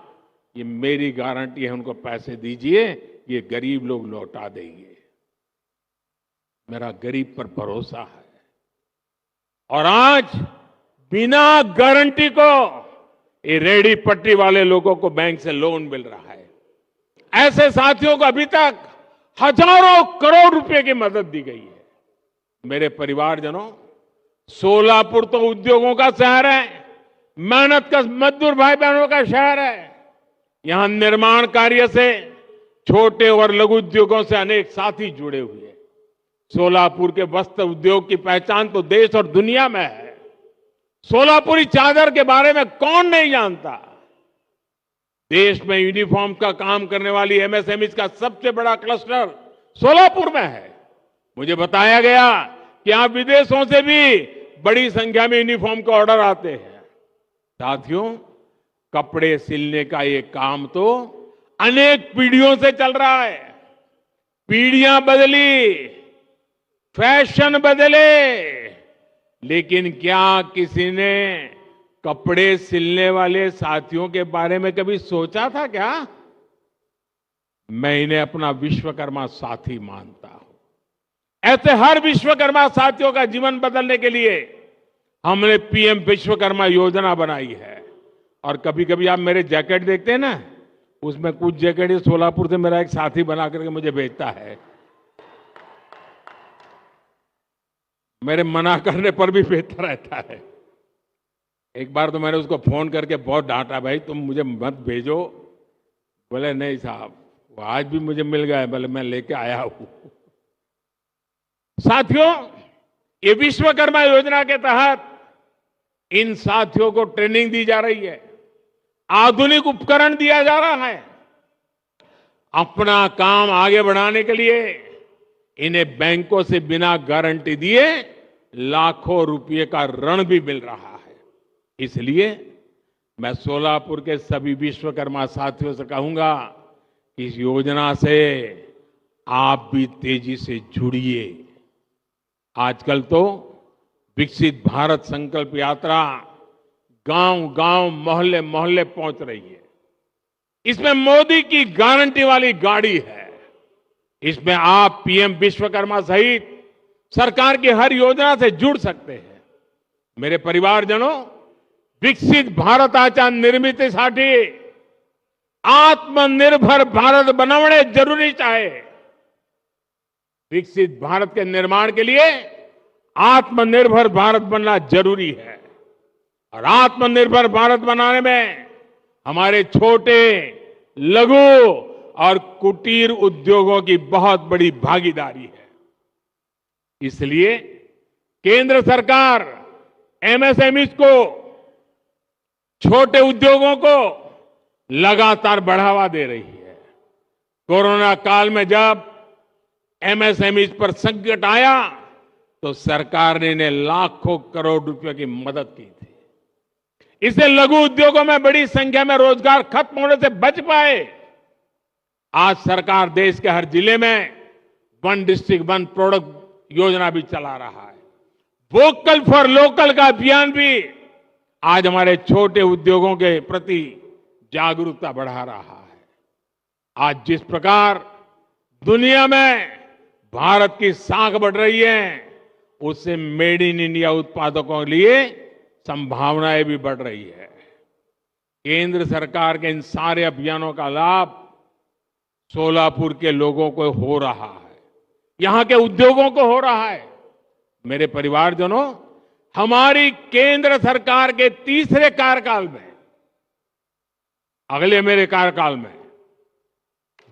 ये मेरी गारंटी है, उनको पैसे दीजिए, ये गरीब लोग लौटा देंगे। मेरा गरीब पर भरोसा है। और आज बिना गारंटी को ये रेहड़ी पट्टी वाले लोगों को बैंक से लोन मिल रहा है। ऐसे साथियों को अभी तक हजारों करोड़ रुपए की मदद दी गई है। मेरे परिवारजनों, सोलापुर तो उद्योगों का शहर है, मेहनत का मजदूर भाई बहनों का शहर है। यहां निर्माण कार्य से छोटे और लघु उद्योगों से अनेक साथी जुड़े हुए हैं। सोलापुर के वस्त्र उद्योग की पहचान तो देश और दुनिया में है। सोलापुरी चादर के बारे में कौन नहीं जानता? देश में यूनिफॉर्म का काम करने वाली एमएसएमई का सबसे बड़ा क्लस्टर सोलापुर में है। मुझे बताया गया कि यहां विदेशों से भी बड़ी संख्या में यूनिफॉर्म के ऑर्डर आते हैं। साथियों, कपड़े सिलने का ये काम तो अनेक पीढ़ियों से चल रहा है। पीढ़ियां बदली, फैशन बदले, लेकिन क्या किसी ने कपड़े सिलने वाले साथियों के बारे में कभी सोचा था क्या? मैं इन्हें अपना विश्वकर्मा साथी मानता हूं। ऐसे हर विश्वकर्मा साथियों का जीवन बदलने के लिए हमने पीएम विश्वकर्मा योजना बनाई है। और कभी कभी आप मेरे जैकेट देखते हैं ना, उसमें कुछ जैकेट सोलापुर से मेरा एक साथी बना करके मुझे भेजता है। मेरे मना करने पर भी भेजता रहता है। एक बार तो मैंने उसको फोन करके बहुत डांटा, भाई तुम मुझे मत भेजो। बोले नहीं साहब, वो आज भी मुझे मिल गया है, बोले मैं लेके आया हूं। साथियों, ये विश्वकर्मा योजना के तहत इन साथियों को ट्रेनिंग दी जा रही है, आधुनिक उपकरण दिया जा रहा है। अपना काम आगे बढ़ाने के लिए इन्हें बैंकों से बिना गारंटी दिए लाखों रुपए का ऋण भी मिल रहा है। इसलिए मैं सोलापुर के सभी विश्वकर्मा साथियों से कहूंगा कि इस योजना से आप भी तेजी से जुड़िए। आजकल तो विकसित भारत संकल्प यात्रा गांव-गांव, मोहल्ले-मोहल्ले पहुंच रही है। इसमें मोदी की गारंटी वाली गाड़ी है। इसमें आप पीएम विश्वकर्मा सहित सरकार की हर योजना से जुड़ सकते हैं। मेरे परिवारजनों, विकसित भारताच्या निर्मितीसाठी आत्मनिर्भर भारत बनवणे जरूरीच आहे। विकसित भारत के निर्माण के लिए आत्मनिर्भर भारत बनना जरूरी है। और आत्मनिर्भर भारत बनाने में हमारे छोटे, लघु और कुटीर उद्योगों की बहुत बड़ी भागीदारी है। इसलिए केंद्र सरकार एमएसएमईज को, छोटे उद्योगों को लगातार बढ़ावा दे रही है। कोरोना काल में जब एमएसएमईज पर संकट आया तो सरकार ने इन्हें लाखों करोड़ रुपए की मदद की थी। इससे लघु उद्योगों में बड़ी संख्या में रोजगार खत्म होने से बच पाए। आज सरकार देश के हर जिले में वन डिस्ट्रिक्ट वन प्रोडक्ट योजना भी चला रहा है। वोकल फॉर लोकल का अभियान भी आज हमारे छोटे उद्योगों के प्रति जागरूकता बढ़ा रहा है। आज जिस प्रकार दुनिया में भारत की साख बढ़ रही है, उससे मेड इन इंडिया उत्पादकों के लिए संभावनाएं भी बढ़ रही है। केंद्र सरकार के इन सारे अभियानों का लाभ सोलापुर के लोगों को हो रहा है, यहां के उद्योगों को हो रहा है। मेरे परिवारजनों, हमारी केंद्र सरकार के तीसरे कार्यकाल में, अगले मेरे कार्यकाल में,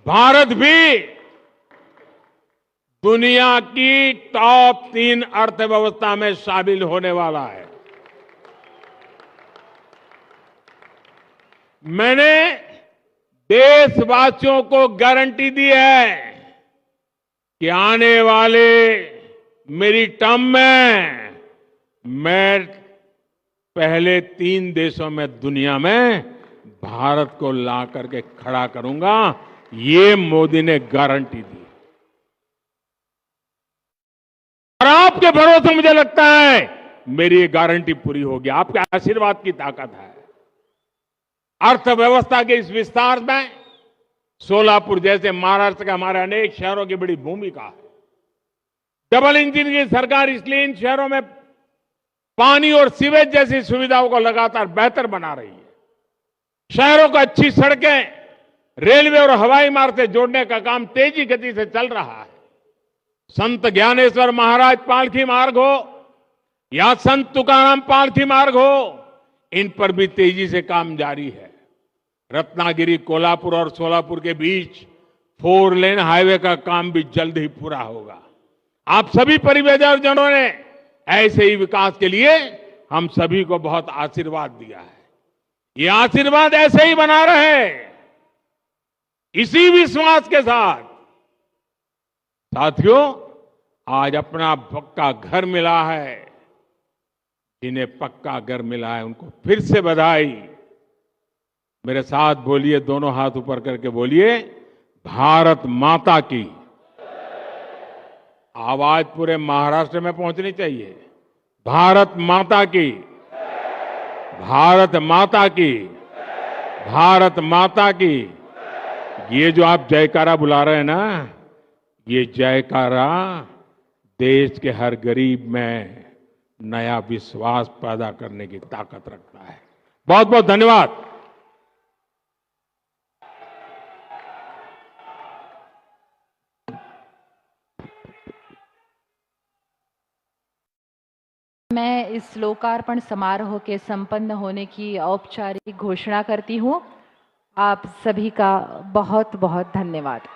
भारत भी दुनिया की टॉप 3 अर्थव्यवस्था में शामिल होने वाला है। मैंने देशवासियों को गारंटी दी है कि आने वाले मेरी टर्म में मैं पहले 3 देशों में दुनिया में भारत को ला करके खड़ा करूंगा। ये मोदी ने गारंटी दी और आपके भरोसे मुझे लगता है मेरी ये गारंटी पूरी होगी। आपके आशीर्वाद की ताकत है। अर्थव्यवस्था के इस विस्तार में सोलापुर जैसे महाराष्ट्र के हमारे अनेक शहरों की बड़ी भूमिका है। डबल इंजन की सरकार इसलिए इन शहरों में पानी और सीवेज जैसी सुविधाओं को लगातार बेहतर बना रही है। शहरों को अच्छी सड़कें, रेलवे और हवाई मार्ग से जोड़ने का काम तेजी गति से चल रहा है। संत ज्ञानेश्वर महाराज पालकी मार्ग हो या संत तुकाराम पालकी मार्ग हो, इन पर भी तेजी से काम जारी है। रत्नागिरी, कोल्हापुर और सोलापुर के बीच 4 लेन हाईवे का काम भी जल्द ही पूरा होगा। आप सभी परिवारजनों ने ऐसे ही विकास के लिए हम सभी को बहुत आशीर्वाद दिया है। ये आशीर्वाद ऐसे ही बना रहे, इसी विश्वास के साथ। साथियों, आज अपना पक्का घर मिला है। जिन्हें पक्का घर मिला है उनको फिर से बधाई। मेरे साथ बोलिए, दोनों हाथ ऊपर करके बोलिए, भारत माता की। आवाज पूरे महाराष्ट्र में पहुंचनी चाहिए। भारत माता की, भारत माता की, भारत माता की। ये जो आप जयकारा बुला रहे हैं ना, ये जयकारा देश के हर गरीब में नया विश्वास पैदा करने की ताकत रखता है। बहुत बहुत धन्यवाद। मैं इस लोकार्पण समारोह के संपन्न होने की औपचारिक घोषणा करती हूँ। आप सभी का बहुत बहुत धन्यवाद।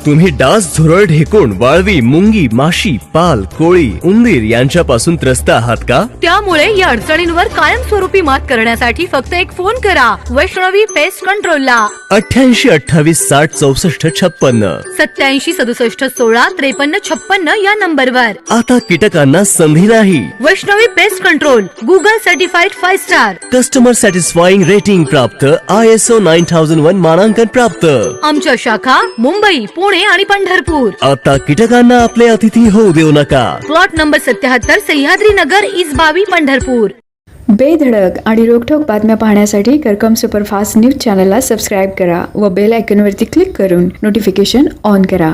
तुम्ही डास, झुरळ, ढेकुण, वाळवी, मुंगी, माशी, पाल, कोळी, उंदीर यांच्यापासून त्रस्त आहात का? त्यामुळे या अडचणींवर कायमस्वरूपी मात करण्यासाठी फक्त एक फोन करा वैष्णवी पेस्ट कंट्रोलला 88 28 60 64 56 87 67 16 53 56 या नंबरवर। आता कीटकांना संधी नाही। Vaishnavi pest control Google certified 5 star, customer satisfying rating प्राप्त, ISO 9001 मानांकन प्राप्त। आमच्या शाखा मुंबई, पुणे आणि पंढरपूर। आता कीटकांना आपले अतिथी होऊ देऊ नका। प्लॉट नंबर 77 सह्याद्री नगर, इसबावी, पंढरपूर। बेधडक आणि रोखठोक बातम्या पाहण्यासाठी करकम सुपरफास्ट न्यूज चॅनलला सबस्क्राईब करा व बेल आयकॉनवरती क्लिक करून नोटिफिकेशन ऑन करा।